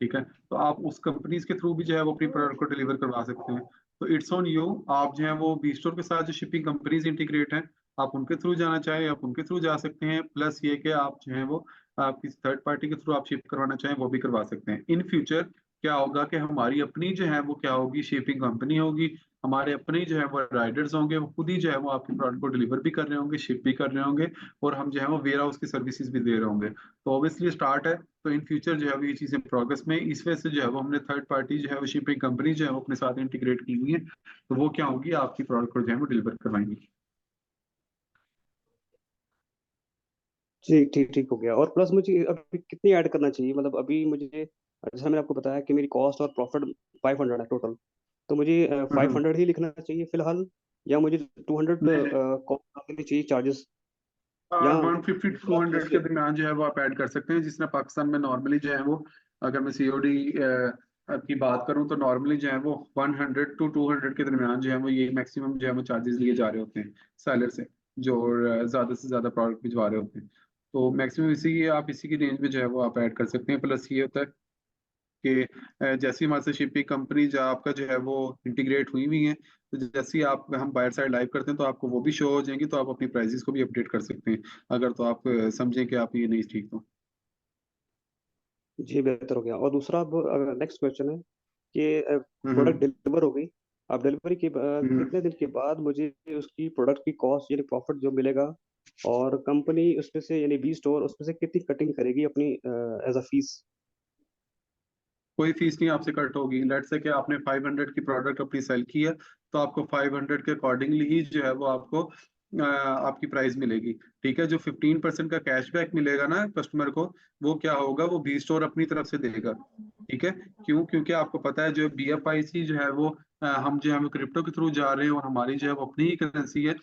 ठीक है, तो आप उस कंपनीज के थ्रू भी जो है वो अपनी प्रोडक्ट को डिलीवर करवा सकते हैं। तो इट्स ऑन यू, आप जो है वो बी स्टोर के साथ जो शिपिंग कंपनीज इंटीग्रेट हैं, आप उनके थ्रू जाना चाहें आप उनके थ्रू जा सकते हैं। प्लस ये कि आप जो है वो आप किसी थर्ड पार्टी के थ्रू आप शिप करवाना चाहें वो भी करवा सकते हैं। इन फ्यूचर क्या होगा कि हमारी अपनी जो है वो क्या होगी, शिपिंग कंपनी होगी, हमारे अपने जो है वो राइडर्स होंगे, वो खुद ही जो है वो आपके प्रोडक्ट को डिलीवर भी कर रहे होंगे, शिप भी कर रहे होंगे, और हम जो है वो वेयर हाउस की सर्विसेज भी दे रहे होंगे। तो ऑब्वियसली स्टार्ट है, तो इन फ्यूचर जो है वो ये चीजें प्रोग्रेस में, इस वजह से जो है वो हमने थर्ड पार्टी जो है वो शिपिंग कंपनी जो है वो अपने साथ इंटीग्रेट की हुई है, तो वो क्या होगी, आपकी प्रोडक्ट को जो है वो डिलीवर करवाएंगी।
जी ठीक ठीक हो गया। और प्लस मुझे अभी कितनी ऐड करना चाहिए, मतलब अभी मुझे जैसा मैंने आपको बताया कि मेरी कॉस्ट और प्रॉफिट 500 है टोटल, तो मुझे फाइव
हम्म।
हंड्रेड ही लिखना चाहिए फिलहाल, या मुझे 200
नहीं नहीं,
कॉस्ट करनी चाहिए चार्जेस, या
150 टू
प्लस
200 के
दूसरे?
दरमियान जो है वो आप ऐड कर सकते हैं, जिसने पाकिस्तान में नॉर्मली जो है वो, अगर मैं सीओडी की बात करूं तो नॉर्मली जो है वो 100 टू 200 के दरमियान जो है वो ये मैक्सिमम जो है वो चार्जेस लिए जा रहे होते हैं सेलर से, जो ज्यादा से ज्यादा प्रोडक्ट भिजवा रहे होते हैं। तो मैक्सिमम इसी आप इसी की रेंज में जो है वो आप ऐड कर सकते हैं। प्लस ये होता है कि जैसे ही हमारे से शिपिंग कंपनी जो आपका जो है वो इंटीग्रेट हुई हुई है, तो जैसे ही आप हम बायर साइड लाइव करते हैं तो आपको वो भी शो हो जाएंगी, तो आप अपनी प्राइसेस को भी अपडेट कर सकते हैं, अगर तो आप समझें कि आप ये नहीं ठीक तो।
जी बेहतर हो गया। और दूसरा अब नेक्स्ट क्वेश्चन है कि प्रोडक्ट
हम्म।
डिलीवर हो गई, अब डिलीवरी के
हम्म।
कितने दिन के बाद मुझे उसकी प्रोडक्ट की कॉस्ट यानी प्रॉफिट जो मिलेगा, और कंपनी उसमें से यानी बी स्टोर उसमें से कितनी कटिंग करेगी अपनी एज अ फीस?
कोई फीस नहीं आपसे कट होगी। लेट्स से कि आपने 500 की प्रोडक्ट अपनी सेल की है, तो आपको 500 के अकॉर्डिंगली ही जो है वो आपको आपकी प्राइस मिलेगी, ठीक है। जो 15% का कैशबैक मिलेगा ना कस्टमर को, वो क्या होगा, वो बी स्टोर अपनी तरफ से देगा, ठीक है। क्यों? क्योंकि आपको पता है जो BFIC जो है वो हम जो है वो क्रिप्टो के थ्रू जा रहे हैं, और हमारी जो है वो अपनी ही करेंसी है।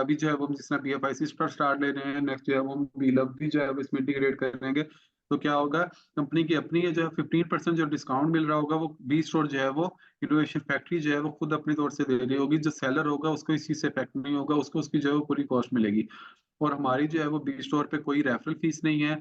अभी जो है वो हम जिस तरह BFIC पर स्टार्ट ले रहे हैं, नेक्स्ट जो है वो हम बीलब भी जो है वो इसमें इंटीग्रेट करेंगे, तो क्या होगा, कंपनी की अपनी है जो है 15% जो डिस्काउंट मिल रहा होगा, वो बी स्टोर जो है वो इनोवेशन फैक्ट्री जो है वो खुद अपनी तौर से दे रही होगी। जो सेलर होगा उसको इस चीज से इफेक्ट नहीं होगा, उसको उसकी जो है वो पूरी कॉस्ट मिलेगी। और हमारी जो है वो बी स्टोर पे कोई रेफरल फीस नहीं है,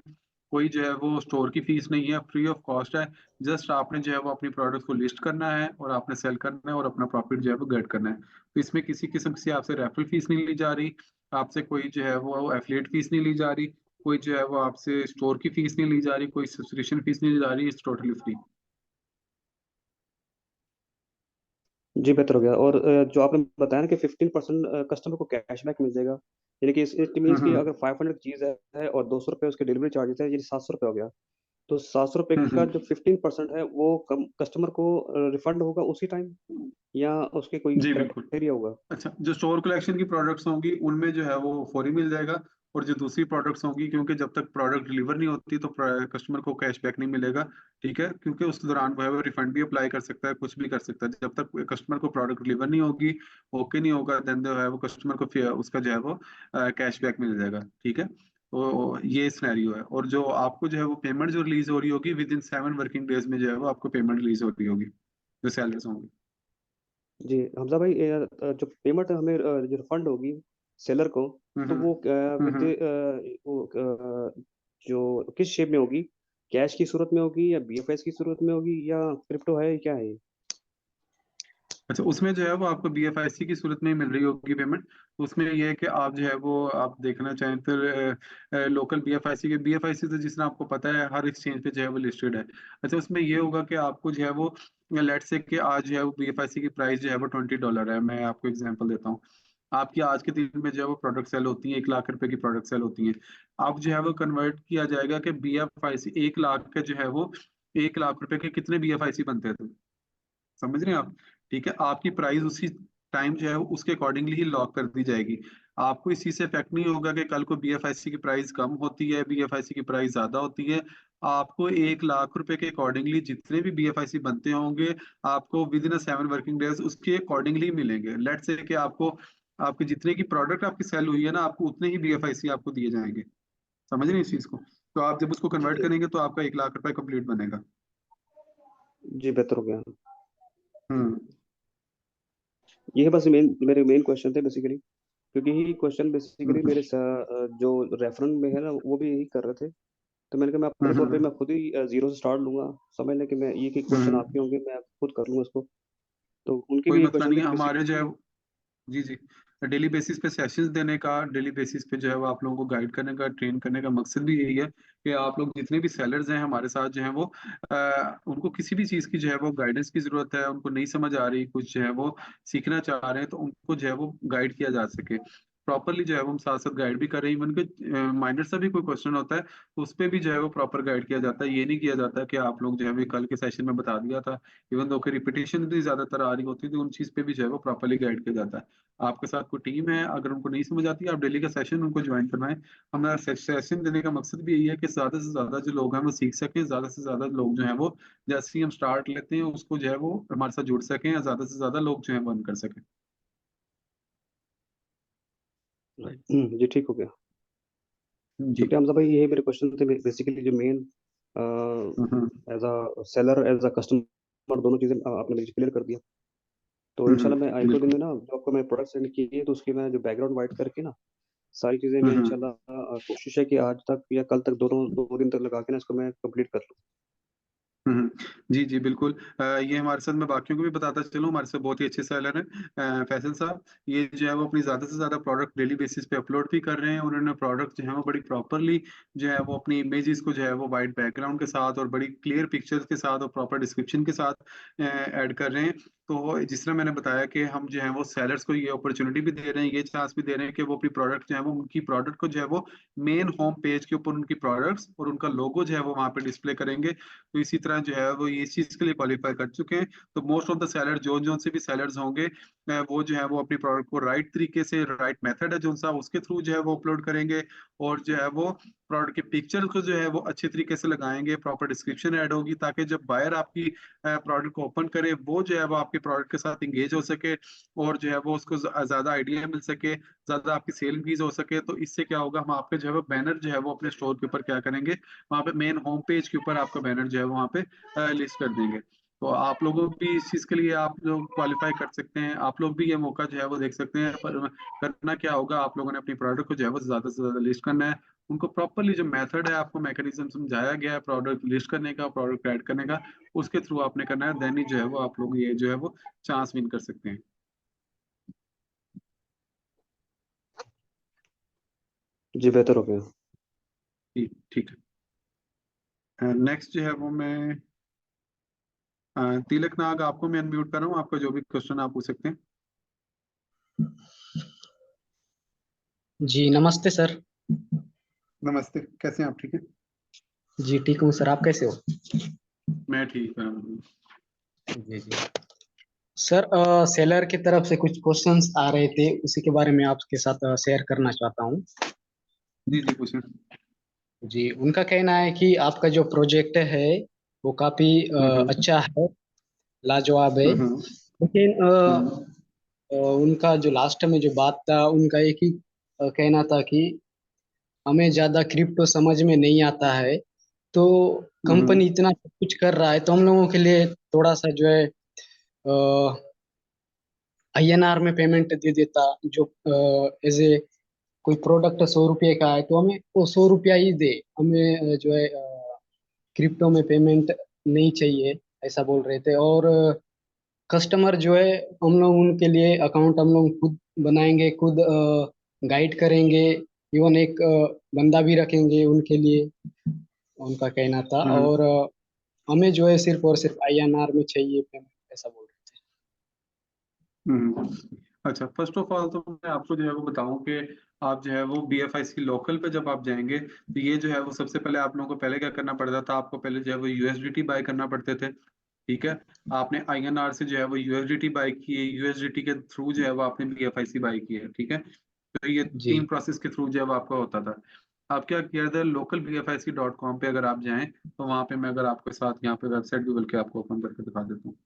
कोई जो है वो स्टोर की फीस नहीं है, फ्री ऑफ कॉस्ट है। जस्ट आपने जो है वो अपनी प्रोडक्ट को लिस्ट करना है और आपने सेल करना है और अपना प्रॉफिट जो है वो गेट करना है। तो इसमें किसी किस्म से आपसे रेफरल फीस नहीं ली जा रही, आपसे कोई जो है वो एफिलिएट फीस नहीं ली जा रही, कोई जो है वो आपसे स्टोर की फीस नहीं ली जा रही, कोई सब्सक्रिप्शन फीस नहीं ली जा रही, इट्स टोटली फ्री।
जी बेहतर हो गया। और जो आपने बताया ना कि 15% कस्टमर को कैशबैक मिल जाएगा, यानी कि इट मीन्स कि
हम्म।
अगर 500 की चीज़ है और 200 रुपये उसके डिलीवरी चार्जेस है, यानी 700 रुपये हो गया। तो 700 रुपये का
हम्म।
जो 15% है वो कम कस्टमर को रिफंड होगा उसी टाइम, या उसके कोई
जी बिल्कुल।
क्राइटेरिया होगा?
अच्छा, जो स्टोर कलेक्शन की प्रोडक्ट्स होंगी उनमें जो है वो फौरी मिल जाएगा, और जो दूसरी प्रोडक्ट्स होंगी, क्योंकि जब तक प्रोडक्ट डिलीवर नहीं होती तो कस्टमर को कैशबैक नहीं मिलेगा। ठीक है, क्योंकि उस दौरान वो है वो रिफंड भी अप्लाई कर सकता है, कुछ भी कर सकता है। जब तक कस्टमर को प्रोडक्ट डिलीवर नहीं होगी, ओके नहीं होगा, देन जो है वो कस्टमर को फिर उसका जो है वो कैशबैक मिल जाएगा। ठीक है, तो ये सिनेरियो है। और जो आपको जो है वो पेमेंट जो रिलीज हो रही होगी विद इन 7 वर्किंग डेज में जो है वो आपको पेमेंट रिलीज हो रही होगी, जो सैलरीज होंगी।
जी हमजा भाई, जो पेमेंट हमें जो रिफंड होगी सेलर को, तो
हम्म
वो विद
हम्म।
वो जो किस शेप में होगी? कैश की सूरत में होगी या बीएफएस की सूरत में होगी या क्रिप्टो है, क्या है ये?
अच्छा, उसमें जो है वो आपको बीएफआईसी की सूरत में ही मिल रही होगी पेमेंट। उसमें ये है कि आप जो है वो आप देखना चाहें तो लोकल बीएफआईसी तो जिस तरह आपको पता है हर एक्सचेंज पे जो है वो लिस्टेड है। अच्छा, उसमें ये होगा कि आपको जो है वो लेट से कि आज जो है वो बीएफआईसी की प्राइस जो है वो $20 है। मैं आपको एग्जांपल देता हूँ। आपकी आज के दिन में जो है वो प्रोडक्ट सेल होती है 1 लाख रुपए की प्रोडक्ट सेल होती है। आप जो है वो कन्वर्ट किया जाएगा कि बीएफआईसी 1 लाख के जो है वो 1 लाख रुपए के कितने बीएफआईसी बनते थे। समझ रहे हैं आप? ठीक है, आपकी प्राइस उसी टाइम जो है वो उसके अकॉर्डिंगली ही लॉक कर दी जाएगी। आपको इस चीज से इफेक्ट नहीं होगा कि कल को बीएफआईसी की प्राइस कम होती है, बीएफआईसी की प्राइस ज्यादा होती है। आपको 1 लाख रुपए के अकॉर्डिंगली जितने भी बीएफआईसी बनते होंगे, आपको विद इन 7 वर्किंग डेज उसके अकॉर्डिंगली मिलेंगे। लेट से कि आपको आपके जितने की प्रोडक्ट आपकी सेल हुई है ना, आपको उतने ही बीएफआईसी आपको दिए जाएंगे। समझ रहे हैं इस चीज को? तो आप जब उसको कन्वर्ट
जी
करेंगे तो आपका 1 लाख रुपए कंप्लीट बनेगा।
जी बेहतर हो गया।
हम्म
ये है बस मेरे मेन क्वेश्चन थे बेसिकली, क्योंकि ये क्वेश्चन बेसिकली
हम्म
मेरे जो रेफरेंस में है ना वो भी यही कर रहे थे। तो मैंने कहा मैं
हम्म
अपने तौर पे
हम्म
मैं खुद ही जीरो से स्टार्ट लूंगा। समझ लें कि मैं ये कि क्वेश्चन
हम्म।
आपके होंगे, मैं खुद कर लूंगा इसको। तो उनके
कोई
भी ये
मसला
क्वेश्चन
नहीं
थे
है
कि
हमारे जो
बेसिकली।
है। जी जी। डेली बेसिस पे सेशंस देने का, डेली बेसिस पे जो है वो आप लोगों को गाइड करने का, ट्रेन करने का मकसद भी यही है कि आप लोग जितने भी सेलर्स हैं हमारे साथ जो है वो उनको किसी भी चीज़ की जो है वो गाइडेंस की जरूरत है, उनको नहीं समझ आ रही कुछ जो है वो सीखना चाह रहे हैं, तो उनको जो है वो गाइड किया जा सके प्रॉपरली। जो है वो हम साथ साथ गाइड भी कर रहे हैं। इवन के माइनर सा भी कोई क्वेश्चन होता है तो उस पर भी जो है वो प्रॉपर गाइड किया जाता है। ये नहीं किया जाता कि आप लोग जो है वो कल के सेशन में बता दिया था, इवन दो कि रिपीटेशन भी ज्यादातर आ रही होती है, तो उन चीज पे भी जो है वो प्रॉपरली गाइड किया जाता है। आपके साथ कोई टीम है, अगर उनको नहीं समझ आती आप डेली का सेशन उनको ज्वाइन करवाएं। हमारा सेशन देने का मकसद भी यही है कि ज्यादा से ज्यादा जो लोग हैं वो सीख सकें, ज्यादा से ज्यादा लोग जो हैं वो जैसे ही हम स्टार्ट लेते हैं उसको जो है वो हमारे साथ जुड़ सकें, या ज्यादा से ज्यादा लोग जो है वो अर्न कर सकें।
जी ठीक हो गया।
जी।
शुक्रिया हमजा भाई, यही मेरे क्वेश्चन थे बेसिकली, जो main
hmm
as a seller as a customer दोनों चीज़ें आपने मुझे क्लियर कर दिया। तो इंशाल्लाह मैं एक दो दिन
बिल्कुल।
में ना जो आपको मैं प्रोडक्ट सेंड किए तो उसकी मैं जो बैकग्राउंड वाइट करके ना सारी चीज़ें मैं
हम्म।
इंशाल्लाह कोशिश है कि आज तक या कल तक दोनों 2 दिन तक लगा के ना इसको मैं कंप्लीट कर लूँ।
हम्म। जी जी बिल्कुल। ये हमारे साथ, मैं बाकियों को भी बताता चलूँ, हमारे साथ बहुत ही अच्छे सेलर हैं फैसल साहब। ये जो है वो अपनी ज्यादा से ज्यादा प्रोडक्ट डेली बेसिस पे अपलोड भी कर रहे हैं। उन्होंने प्रोडक्ट जो है वो बड़ी प्रॉपरली जो है वो अपनी इमेजेस को जो है वो वाइट बैकग्राउंड के साथ और बड़ी क्लियर पिक्चर्स के साथ और प्रॉपर डिस्क्रिप्शन के साथ ऐड कर रहे हैं। तो जिस तरह मैंने बताया कि हम जो है वो सेलर्स को ये अपॉर्चुनिटी भी दे रहे हैं, ये चांस भी दे रहे हैं कि वो अपनी प्रोडक्ट जो है वो उनकी प्रोडक्ट को जो है वो मेन होम पेज के ऊपर उनकी प्रोडक्ट्स और उनका लोगो जो है वो वहाँ पे डिस्प्ले करेंगे। तो इसी तरह जो है वो ये इस चीज के लिए क्वालिफाई कर चुके हैं। तो मोस्ट ऑफ द सेलर जो जो से भी सेलर्स होंगे वो जो है वो अपनी प्रोडक्ट को राइट तरीके से, राइट मेथड है जो सा उसके थ्रू जो है वो अपलोड करेंगे। और जो है वो प्रोडक्ट के पिक्चर को जो है वो अच्छे तरीके से लगाएंगे, प्रॉपर डिस्क्रिप्शन ऐड होगी, ताकि जब बायर आपकी प्रोडक्ट को ओपन करे वो जो है वो आपके प्रोडक्ट के साथ इंगेज हो सके, और जो है वो उसको ज्यादा आइडिया मिल सके, ज्यादा आपकी सेल इंक्रीज हो सके। तो इससे क्या होगा, हम आपके जो है वो बैनर जो है वो अपने स्टोर के ऊपर क्या करेंगे, वहाँ पे मेन होम पेज के ऊपर आपका बैनर जो है वो वहाँ पे लिस्ट कर देंगे। तो आप लोगों भी इस चीज के लिए आप लोग क्वालिफाई कर सकते हैं, आप लोग भी ये मौका जो है वो देख सकते हैं। पर करना क्या होगा, आप लोगों ने अपनी प्रोडक्ट को जो है वो ज्यादा से ज्यादा लिस्ट करना है। उनको प्रॉपरली जो मेथड है, आपको मैकेनिज्म समझाया गया है प्रोडक्ट लिस्ट करने का, प्रोडक्ट ऐड करने का, उसके थ्रू आपने करना है। देन ही जो है वो आप लोग ये जो है वो चांस विन कर सकते हैं।
जी बेहतर हो गया।
ठीक ठीक है। नेक्स्ट जो है वो मैं तिलक नाग, आपको मैं अनम्यूट कर रहा हूँ, आपका जो भी क्वेश्चन आप पूछ सकते हैं।
जी नमस्ते सर।
नमस्ते, कैसे हैं आप? ठीक है।
जी ठीक हूँ सर, आप कैसे हो?
मैं ठीक हूँ।
जी जी सर, सेलर की तरफ से कुछ क्वेश्चंस आ रहे थे, उसी के बारे में आपके साथ शेयर करना चाहता हूँ।
जी जी पूछें।
जी, उनका कहना है कि आपका जो प्रोजेक्ट है वो काफ़ी
हम्म
अच्छा है, लाजवाब है।
हम्म
लेकिन
हम्म
उनका जो लास्ट में जो बात था, उनका एक ही कहना था कि हमें ज़्यादा क्रिप्टो समझ में नहीं आता है, तो
हम्म
कंपनी इतना सब कुछ कर रहा है तो हम लोगों के लिए थोड़ा सा जो है INR में पेमेंट दे देता, जो एज ए कोई प्रोडक्ट 100 रुपये का है तो हमें वो 100 रुपया ही दे, हमें जो है क्रिप्टो में पेमेंट नहीं चाहिए, ऐसा बोल रहे थे। और कस्टमर जो है, हम लोग उनके लिए अकाउंट हम लोग खुद बनाएंगे, खुद गाइड करेंगे, इवन एक बंदा भी रखेंगे उनके लिए, उनका कहना था।
हम्म
और हमें जो है सिर्फ और सिर्फ INR में चाहिए पेमेंट, ऐसा बोल रहे
हम्म। अच्छा, फर्स्ट ऑफ ऑल तो मैं आपको जो है वो बताऊं कि आप जो है वो BFIC लोकल पे जब आप जाएंगे तो ये जो है वो सबसे पहले आप लोगों को पहले क्या करना पड़ता था, आपको पहले जो है वो USDT बाय करना पड़ते थे। ठीक है। आपने INR से जो है वो USDT बाय किए, USDT के थ्रू जो है वो आपने BFIC बाय किए। ठीक है। तो ये
थे। जी
तीन प्रोसेस के थ्रू जो है वो आपका होता था। आप क्या किया था, लोकल BFIC.com पे अगर आप जाएं तो वहां पे मैं अगर आपके साथ यहाँ पे वेबसाइट भी बल्कि आपको ओपन करके दिखा देता हूँ।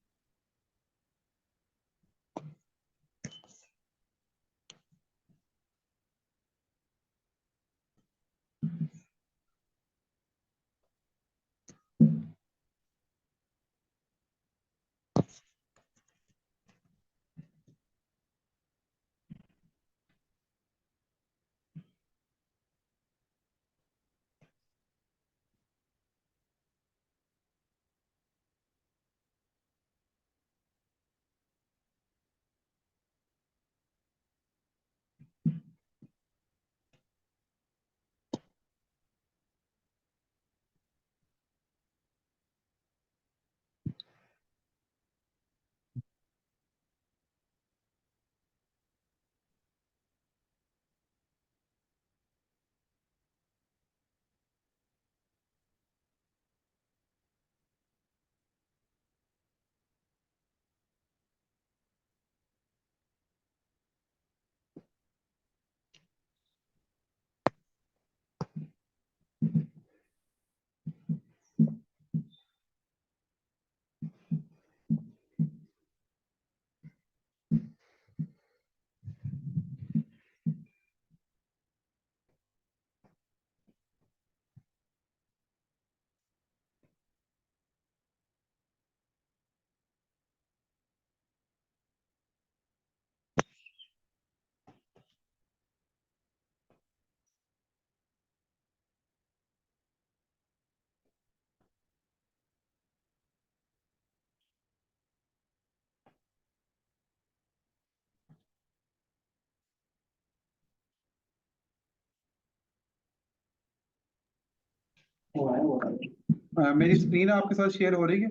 मेरी स्क्रीन आपके साथ शेयर हो रही है?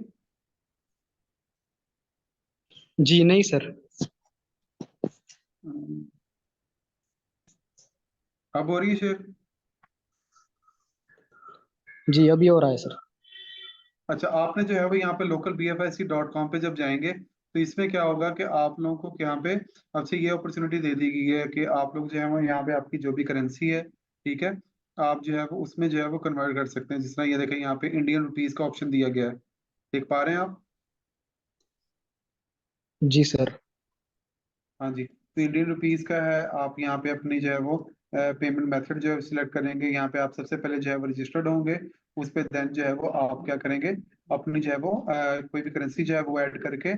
जी नहीं सर।
अम, अब हो रही है शेयर?
जी अभी हो रहा है सर।
अच्छा, आपने जो है वो यहाँ पे लोकल BFIC.com पे जब जाएंगे तो इसमें क्या होगा कि आप लोगों को यहाँ पे आपसे ये अपॉर्चुनिटी दे दी गई है कि आप लोग जो है वो यहाँ पे आपकी जो भी करेंसी है, ठीक है, आप जो है वो उसमें जो है वो कन्वर्ट कर सकते हैं। जिस तरह ये देखें, यहाँ पे इंडियन रुपीज का ऑप्शन दिया गया है, देख पा रहे हैं आप?
जी सर।
हाँ जी, तो इंडियन रुपीज का है। आप यहाँ पे अपनी जो है वो पेमेंट मेथड जो है सिलेक्ट करेंगे। यहाँ पे आप सबसे पहले जो है वो रजिस्टर्ड होंगे, उस पे देन जो है वो आप क्या करेंगे, अपनी जो है वो कोई भी करेंसी जो है वो ऐड करके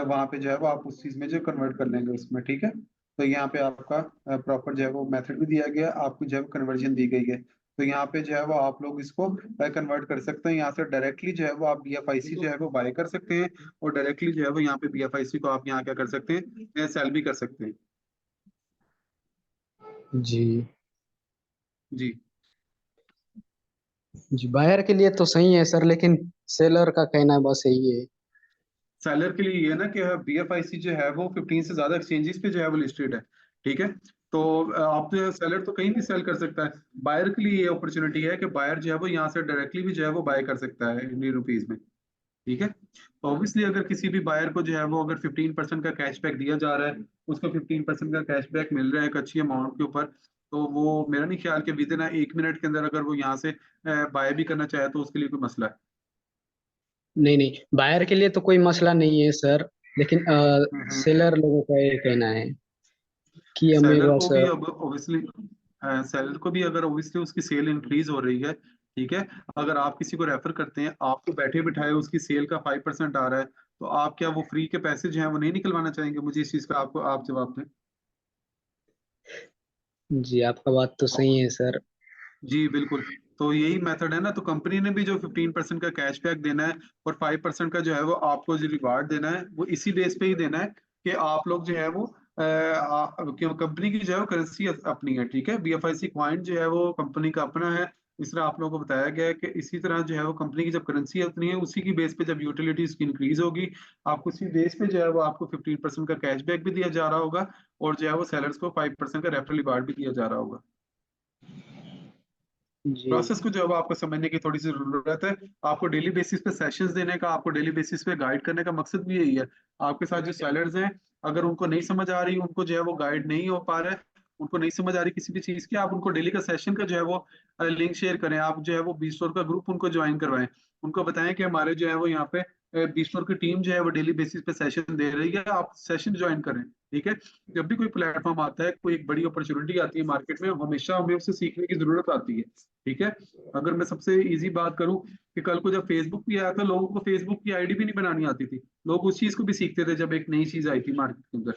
वहां पे जो है वो आप उस चीज में जो कन्वर्ट कर लेंगे उसमें, ठीक है। तो यहाँ पे आपका प्रॉपर जो है वो मेथड भी दिया गया, आपको जो है वो कन्वर्जन दी गई है। तो यहाँ पे जो है वो आप लोग इसको कन्वर्ट कर सकते हैं, यहाँ से डायरेक्टली जो है वो आप BFIC जो है वो बाय कर सकते हैं, और डायरेक्टली जो है वो यहाँ पे BFIC को आप यहाँ क्या कर सकते हैं, सेल भी कर सकते हैं।
जी।
जी।
जी, बायर के लिए तो सही है सर, लेकिन सेलर का कहना बस यही है।
सेलर के लिए ये है ना कि BFIC जो है वो 15 से ज्यादा एक्सचेंजेस पे जो है वो लिस्टेड है, ठीक है। तो आप जो है सेलर तो कहीं भी सेल कर सकता है। बायर के लिए ये अपॉर्चुनिटी है कि बायर जो है वो यहाँ से डायरेक्टली भी जो है वो बाय कर सकता है इंडियन रुपीज में, ठीक है। तो ऑब्वियसली अगर किसी भी बायर को जो है वो अगर 15% का कैशबैक दिया जा रहा है, उसको 15% का कैशबैक मिल रहा है एक अच्छी अमाउंट के ऊपर, तो वो मेरा नहीं ख्याल कि विद इन 1 मिनट के अंदर अगर वो यहाँ से बाय भी करना चाहे तो उसके लिए कोई मसला है।
नहीं नहीं, बायर के लिए तो कोई मसला नहीं है सर, लेकिन
हम्म।
सेलर लोगों का ये कहना है कि हमें
सेलर को
बस
भी अब ऑब्वियसली सेलर को भी अगर ऑब्वियसली उसकी सेल इंक्रीज हो रही है, ठीक है। अगर आप किसी को रेफर करते हैं, आपको बैठे बिठाए उसकी सेल का 5% आ रहा है, तो आप क्या वो फ्री के पैसे जो है वो नहीं निकलवाना चाहेंगे? मुझे इस चीज का आपको आप जवाब दें।
जी, आपका बात तो सही है सर।
जी बिल्कुल। तो यही मेथड है ना, तो कंपनी ने भी जो 15% का कैशबैक देना है और 5% का जो है वो आपको जो रिवार्ड देना है, वो इसी बेस पे ही देना है कि आप लोग जो है वो क्यों कंपनी की जो है वो करेंसी अपनी है, ठीक है। BFIC क्वाइंट जो है वो कंपनी का अपना है। इस तरह आप लोगों को बताया गया है कि इसी तरह जो है वो कंपनी की जब करेंसी अपनी है, उसी की बेस पे जब यूटिलिटी उसकी इंक्रीज होगी, आपको उसी बेस पे जो है वो आपको 15% का कैशबैक भी दिया जा रहा होगा, और जो है वो सेलर्स को 5% का रेफरल रिवार्ड भी दिया जा रहा होगा।
जी।
प्रोसेस को जो है वो आपको समझने की थोड़ी सी जरूरत है। आपको डेली बेसिस पे सेशंस देने का, आपको डेली बेसिस पे गाइड करने का मकसद भी यही है। आपके साथ जो सेलर्स हैं, अगर उनको नहीं समझ आ रही, उनको जो है वो गाइड नहीं हो पा रहा है, उनको नहीं समझ आ रही किसी भी चीज की, आप उनको डेली का सेशन का जो है वो लिंक शेयर करें। आप जो है वो बी स्टोर का ग्रुप उनको ज्वाइन करवाएं, उनको बताएं कि हमारे जो है वो यहाँ पे बी स्टोर की टीम जो है वो डेली बेसिस पे सेशन दे रही है, आप सेशन ज्वाइन करें, ठीक है। जब भी कोई प्लेटफॉर्म आता है, कोई एक बड़ी अपॉर्चुनिटी आती है मार्केट में, हमेशा हमें उससे सीखने की जरूरत आती है, ठीक है। अगर मैं सबसे इजी बात करूं कि कल को जब फेसबुक भी आया था, लोगों को फेसबुक की आईडी भी नहीं बनानी आती थी। लोग उस चीज को भी सीखते थे जब एक नई चीज आई थी मार्केट के अंदर,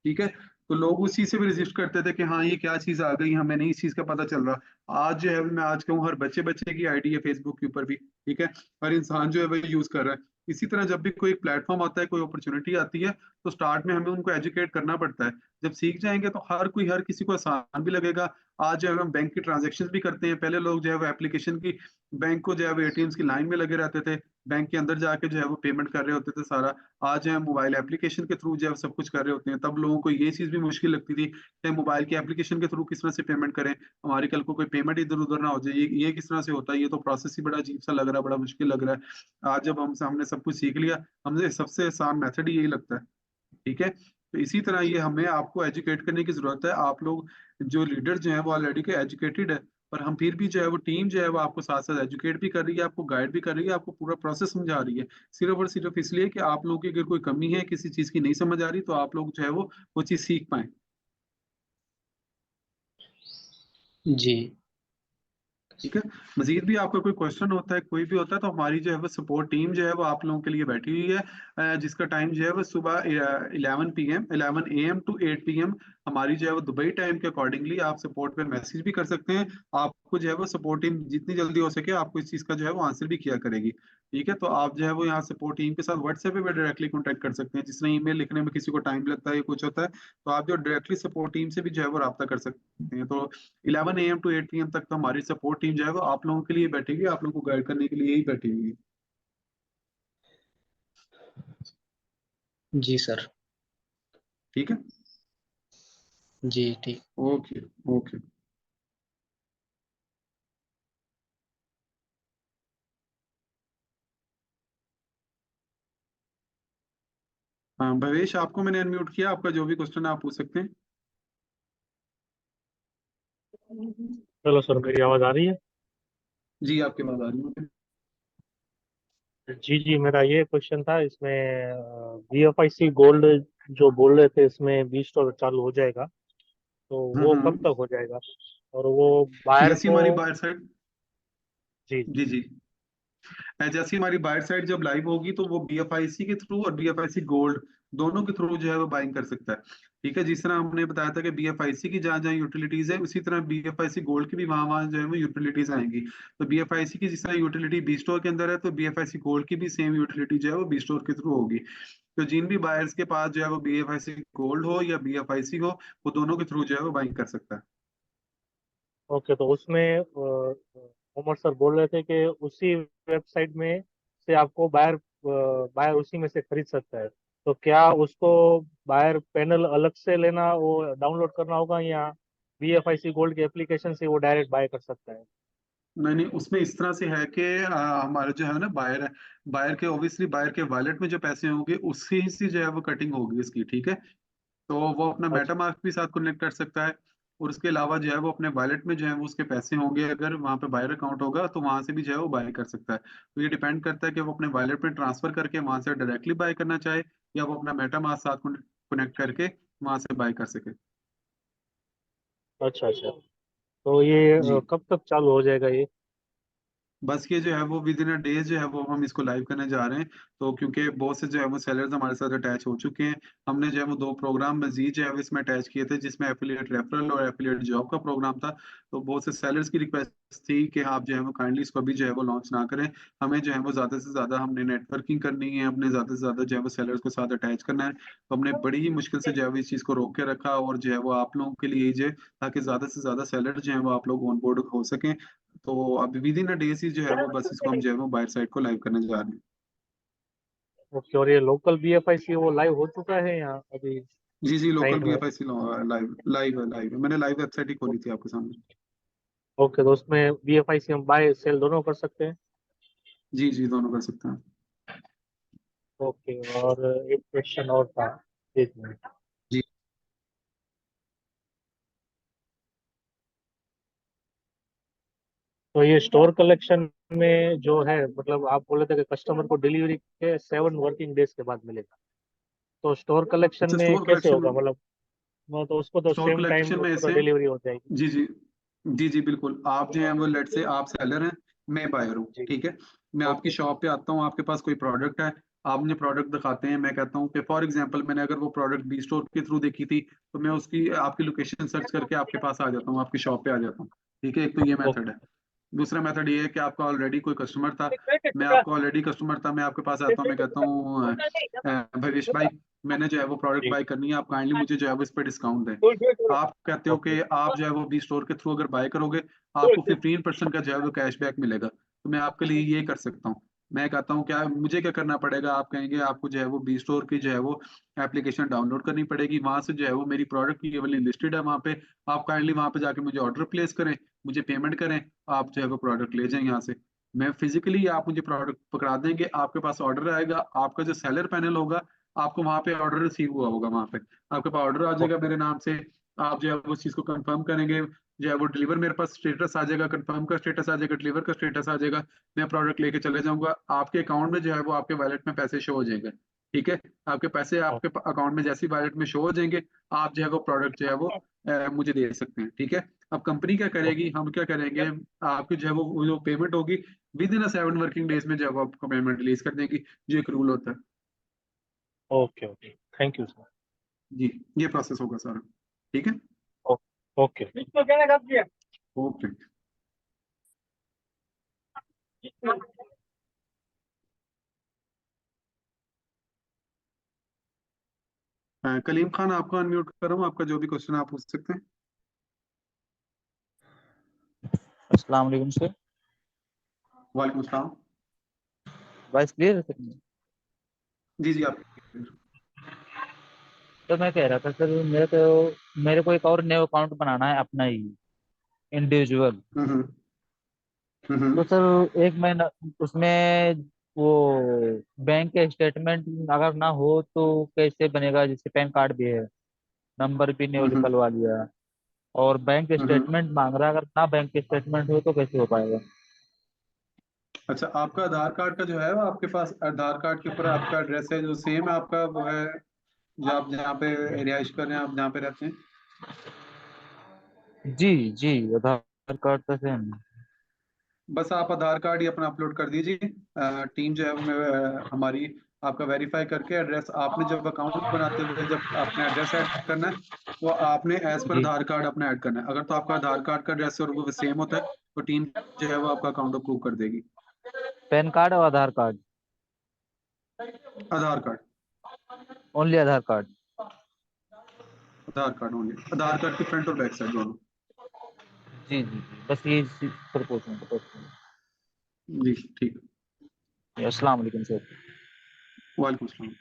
ठीक है। तो लोग उस चीज से भी रजिस्ट करते थे कि हाँ ये क्या चीज आ गई, हमें नहीं इस चीज का पता चल रहा। आज जो है मैं आज कहूँ हर बच्चे बच्चे की आईडी है फेसबुक के ऊपर भी, ठीक है। हर इंसान जो है वही यूज कर रहा है। इसी तरह जब भी कोई प्लेटफॉर्म आता है, कोई अपॉर्चुनिटी आती है, तो स्टार्ट में हमें उनको एजुकेट करना पड़ता है। जब सीख जाएंगे तो हर किसी को आसान भी लगेगा। आज जो है हम बैंक की ट्रांजेक्शन भी करते हैं, पहले लोग जो है वो एप्लीकेशन की, बैंक को जो है वो ATMs की लाइन में लगे रहते थे, बैंक के अंदर जाके जो है वो पेमेंट कर रहे होते थे सारा। आज है मोबाइल एप्लीकेशन के थ्रू जो है सब कुछ कर रहे होते हैं। तब लोगों को ये चीज भी मुश्किल लगती थी कि मोबाइल की एप्लीकेशन के थ्रू किस तरह से पेमेंट करें, हमारी कल को कोई पेमेंट इधर उधर ना हो जाए, ये किस तरह से होता है, ये तो प्रोसेस ही बड़ा अजीब सा लग रहा है, बड़ा मुश्किल लग रहा है। आज जब हमने सब कुछ सीख लिया, हमने सबसे आसान मेथड ही यही लगता है, ठीक है। तो इसी तरह ये हमें आपको एजुकेट करने की जरूरत है। आप लोग जो लीडर जो है वो ऑलरेडी के एजुकेटेड है, पर हम फिर भी जो है वो टीम जो है वो आपको साथ साथ एजुकेट भी कर रही है, आपको गाइड भी कर रही है, आपको पूरा प्रोसेस समझा रही है, सिर्फ और सिर्फ इसलिए कि आप लोगों की अगर कोई कमी है, किसी चीज की नहीं समझ आ रही, तो आप लोग जो है वो चीज सीख पाए।
जी।
ठीक है। मजीद भी आपका कोई क्वेश्चन होता है, कोई भी होता है, तो हमारी जो है वो सपोर्ट टीम जो है वो आप लोगों के लिए बैठी हुई है, जिसका टाइम जो है वो सुबह 11 AM टू 8 PM हमारी जो है वो दुबई टाइम के अकॉर्डिंगली आप सपोर्ट पे मैसेज भी कर सकते हैं। आपको जो है वो सपोर्ट टीम जितनी जल्दी हो सके आपको इस चीज का जो है वो आंसर भी किया करेगी, ठीक है। तो आप जो है वो यहाँ सपोर्ट टीम के साथ व्हाट्सएप पे भी डायरेक्टली कॉन्टेक्ट कर सकते हैं। जिस तरह ईमेल लिखने में किसी को टाइम लगता है या कुछ होता है, तो आप जो डायरेक्टली सपोर्ट टीम से भी जो है वो रब्ता कर सकते हैं। तो 11 AM टू 8 PM तक तो हमारी सपोर्ट टीम जो है वो आप लोगों के लिए बैठेगी, आप लोगों को गाइड करने के लिए ही बैठेगी।
जी सर।
ठीक है।
जी ठीक।
ओके। ओके। हाँ भवेश, आपको मैंने अनम्यूट किया, आपका जो भी क्वेश्चन है आप पूछ सकते हैं।
हेलो सर, मेरी आवाज़ आ रही है?
जी आपके पास आ रही है।
जी जी, मेरा ये क्वेश्चन था इसमें, BFIC गोल्ड जो बोल रहे थे इसमें 20 स्टॉक चालू हो जाएगा, तो वो कब
हम्म।
तक हो जाएगा? और वो बायर
जैसी
को।
हमारी बायर साइड।
जी।
जी जी। जैसी हमारी बायर साइड जब लाइव होगी तो वो BFIC के थ्रू और BFIC गोल्ड दोनों के थ्रू जो है वो बाइंग कर सकता है। ठीक है, जिस तरह हमने बताया था कि BFIC की जहाँ जहाँ यूटिलिटीज है, उसी तरह BFIC गोल्ड की भी वहाँ वहाँ जो है वो यूटिलिटीज आएंगी। तो BFIC की जिस तरह यूटिलिटी बी स्टोर के अंदर है, तो BFIC गोल्ड की भी सेम यूटिलिटी जो है वो बी स्टोर के थ्रू होगी। तो जिन भी बायर्स के पास जो है वो BFIC गोल्ड हो या BFIC हो, वो दोनों के थ्रू जो है वो बाइंग कर सकता है।
ओके, तो उसमें उमर सर बोल रहे थे कि उसी वेबसाइट में से आपको बायर बायर उसी में से खरीद सकता है। तो क्या उसको बायर पैनल अलग से लेना, वो डाउनलोड करना होगा, या BFIC गोल्ड के एप्लीकेशन से वो डायरेक्ट बाय कर सकता है?
नहीं नहीं, उसमें इस तरह से है कि हमारा जो है ना बायर है, बायर के ऑब्वियसली बायर के वॉलेट में जो पैसे होंगे उसी से जो है वो कटिंग होगी इसकी। ठीक है, तो वो अपना
अच्छा।
मेटामास्क भी साथ कनेक्ट कर सकता है, और उसके अलावा जो है वो अपने वॉलेट में जो है वो उसके पैसे होंगे, अगर वहाँ पे बायर अकाउंट होगा तो वहां से भी जो है वो बाय कर सकता है। तो ये डिपेंड करता है कि वो अपने वॉलेट में ट्रांसफर करके वहां से डायरेक्टली बाय करना चाहे, या वो अपना मेटामास्क साथ कनेक्ट करके वहां से बाय कर सके।
अच्छा अच्छा। तो ये
जी,
कब तक चालू हो जाएगा ये?
बस ये जो है वो विद इन अ डेज जो है वो हम इसको लाइव करने जा रहे हैं। तो क्योंकि बहुत से जो है वो सेलर्स हमारे साथ अटैच हो चुके हैं, हमने जो है वो 2 प्रोग्राम मजीद जो है वो इसमें अटैच किए थे, जिसमें एफिलिएट रेफरल और एफिलिएट जॉब का प्रोग्राम था। तो बहुत से सेलर्स की रिक्वेस्ट थी कि आप जो है वो काइंडली इसको अभी जो है वो लॉन्च ना करें, हमें जो है वो ज़्यादा से ज़्यादा हमने नेटवर्किंग करनी है, अपने ज़्यादा से ज़्यादा जो है वो सेलर्स को साथ अटैच करना है। तो हमने बड़ी ही मुश्किल से जो है वो इस चीज़ को रोक के रखा, और जो है वो आप लोगों के लिए ही जो है, ताकि ज़्यादा से ज़्यादा सेलर जो है वो आप लोग ऑन बोर्ड हो सकें। तो अभी विद इन अ डेज ही जो है वो बस इसको हम जो है वो बायर साइड को लाइव करने जा रहे हैं।
ओके, और ये लोकल BFIC वो लाइव हो चुका है या अभी
जी जी, लोकल
साइट में?
BFIC लाइव लाइव है, मैंने लाइव वेबसाइट ही खोली थी आपके सामने।
ओके, तो उसमें BFIC हम बाय सेल दोनों कर सकते हैं?
जी जी, दोनों कर सकते हैं।
ओके, और एक क्वेश्चन और था, एक मिनट।
जी,
तो ये स्टोर कलेक्शन में जो है, मतलब आप बोले थे कि कस्टमर को डिलीवरी के 7 वर्किंग डेज के बाद मिलेगा। तो स्टोर कलेक्शन
अच्छा,
में
स्टोर
कैसे
कलेक्शन,
होगा? मतलब वो तो उसको तो
स्टोर
सेम टाइम
कलेक्शन में
उसको तो
ऐसे,
डिलीवरी हो जाएगी।
जी जी, जी जी बिल्कुल। आप जो है वो लेट से आप सेलर हैं, मैं बायर हूँ,
जी।
ठीक है। मैं आपकी
ओके।
शॉप पे आता हूँ, आपके पास कोई प्रोडक्ट है, आप मुझे प्रोडक्ट दिखाते हैं, मैं कहता हूँ कि फॉर एग्जांपल मैंने अगर वो प्रोडक्ट बी स्टोर के थ्रू देखी थी, तो मैं उसकी आपकी लोकेशन सर्च करके आपके पास आ जाता हूँ, आपकी शॉप पे आ जाता हूँ। ठीक है, एक तो ये मेथड है।
ओके।
दूसरा मेथड ये है कि आपका ऑलरेडी कोई कस्टमर था, मैं आपका ऑलरेडी कस्टमर था, मैं आपके पास आता हूँ, मैं कहता हूँ भवेश भाई, मैंने जो है वो प्रोडक्ट
जी।
बाय करनी है, आप काइंडली मुझे जो है वो इस पर डिस्काउंट दें। आप कहते हो
ओके।
कि आप जो है वो बी स्टोर के थ्रू अगर बाय करोगे, आपको 15% का जो है वो कैशबैक मिलेगा, तो मैं आपके लिए ये कर सकता हूँ। मैं कहता हूँ क्या मुझे क्या करना पड़ेगा, आप कहेंगे आपको जो है वो बी स्टोर की जो है वो एप्लीकेशन डाउनलोड करनी पड़ेगी, वहां से जो है वो मेरी प्रोडक्ट की वाली लिस्टेड है वहाँ पे, आप काइंडली वहाँ पे जाके मुझे ऑर्डर प्लेस करें, मुझे पेमेंट करें, आप जो है वो प्रोडक्ट ले जाएं यहाँ से। मैं फिजिकली आप मुझे प्रोडक्ट पकड़ा देंगे, आपके पास ऑर्डर आएगा, आपका जो सेलर पैनल होगा, आपको वहाँ पे ऑर्डर रिसीव हुआ होगा, वहाँ पे आपके पास ऑर्डर आ जाएगा मेरे नाम से, आप जो है वो उस चीज को कंफर्म करेंगे, जो है वो डिलीवर मेरे पास स्टेटस आ जाएगा, कंफर्म का स्टेटस आ जाएगा, डिलीवर का स्टेटस आ जाएगा, मैं प्रोडक्ट लेके चले जाऊंगा, आपके अकाउंट में जो है वो आपके वॉलेट में पैसे शो हो जाएंगे। ठीक है, आपके पैसे आपके अकाउंट में जैसे ही वॉलेट में शो हो जाएंगे, आप जो है वो प्रोडक्ट जो है वो मुझे दे सकते हैं। ठीक है, अब कंपनी क्या करेगी, हम क्या करेंगे, आपकी जो है वो जो पेमेंट होगी विद इन 7 वर्किंग डेज में जो है वो आपको पेमेंट रिलीज कर देंगी, जो एक रूल होता है।
Okay. Okay, thank you sir.
जी, ये प्रोसेस होगा सारा। ठीक है,
ओके।
ओके। कलीम खान, आपको अनम्यूट कर रहा हूँ, आपका जो भी क्वेश्चन आप पूछ सकते हैं।
अस्सलाम वालेकुम सर।
वालेकुम सलाम।
वॉइस क्लियर है सर?
जी जी, आप।
तो मैं कह रहा था सर, मेरे को एक और न्यू अकाउंट बनाना है अपना ही, इंडिविजुअल।
हम्म
तो
हम्म
सर एक महीना उसमें वो बैंक के स्टेटमेंट अगर ना हो तो कैसे बनेगा? जैसे पैन कार्ड भी है, नंबर भी न्यू
हम्म
निकलवा लिया, और बैंक
हम्म।
स्टेटमेंट मांग रहा है। अगर ना बैंक स्टेटमेंट हो तो कैसे हो पाएगा?
अच्छा, आपका आधार कार्ड का जो है वो आपके पास आधार कार्ड के ऊपर आपका एड्रेस है जो सेम है आपका वो है, जो आप जहाँ पे रिहाइश कर रहे हैं, आप जहाँ पे रहते हैं।
जी जी, आधार कार्ड तो सेम है।
बस आप आधार कार्ड ही अपना अपलोड कर दीजिए। टीम जो है हमारी आपका वेरीफाई करके एड्रेस, आपने जब अकाउंट बनाते हुए जब आपने एड्रेस ऐड करना है, वो आपने एज पर
जी।
आधार कार्ड अपना ऐड करना है। अगर तो आपका आधार कार्ड का एड्रेस और वो सेम होता है तो टीम जो है वो आपका अकाउंट अप्रूव कर देगी।
पैन कार्ड और आधार कार्ड?
आधार कार्ड,
ओनली आधार कार्ड?
आधार कार्ड ओनली, आधार कार्ड की फ्रंट और बैक साइड दोनों।
जी जी जी, बस ये प्रपोज।
जी ठीक है।
अस्सलाम वालेकुम सर।
वालेकुम सलाम।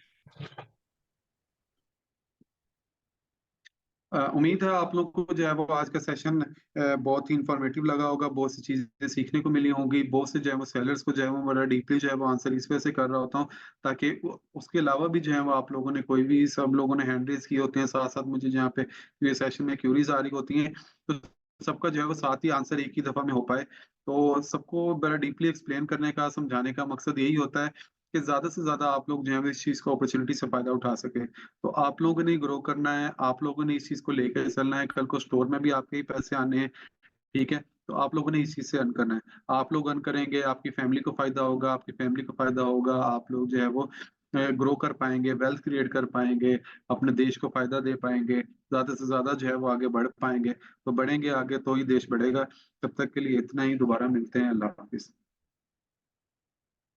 उम्मीद है आप लोग को जो है वो आज का सेशन बहुत ही इंफॉर्मेटिव लगा होगा, बहुत सी चीजें सीखने को मिली होंगी। बहुत से जो है वो सेलर्स को जो है वो बड़ा डीपली जो है वो आंसर इस वजह से कर रहा होता हूँ ताकि उसके अलावा भी जो है वो आप लोगों ने कोई भी, सब लोगों ने हैंड रेज किए होते हैं, साथ साथ मुझे जहाँ पे ये सेशन में क्यूरीज आ रही होती हैं, तो सबका जो है वो साथ ही आंसर एक ही दफा में हो पाए। तो सबको बड़ा डीपली एक्सप्लेन करने का, समझाने का मकसद यही होता है कि ज्यादा से ज्यादा आप लोग जो है वो इस चीज को, अपॉर्चुनिटी से फायदा उठा सके। तो आप लोगों ने ग्रो करना है, आप लोगों ने इस चीज को लेकर चलना है, कल को स्टोर में भी आपके ही पैसे आने हैं। ठीक है, तो आप लोगों ने इस चीज से अर्न करना है। आप लोग अर्न करेंगे, आपकी फैमिली को फायदा होगा, आपकी फैमिली को फायदा होगा, आप लोग जो है वो ग्रो कर पाएंगे, वेल्थ क्रिएट कर पाएंगे, अपने देश को फायदा दे पाएंगे, ज्यादा से ज्यादा जो है वो आगे बढ़ पाएंगे। तो बढ़ेंगे आगे तो ही देश बढ़ेगा। तब तक के लिए इतना ही, दोबारा मिलते हैं, अल्लाह हाफिज।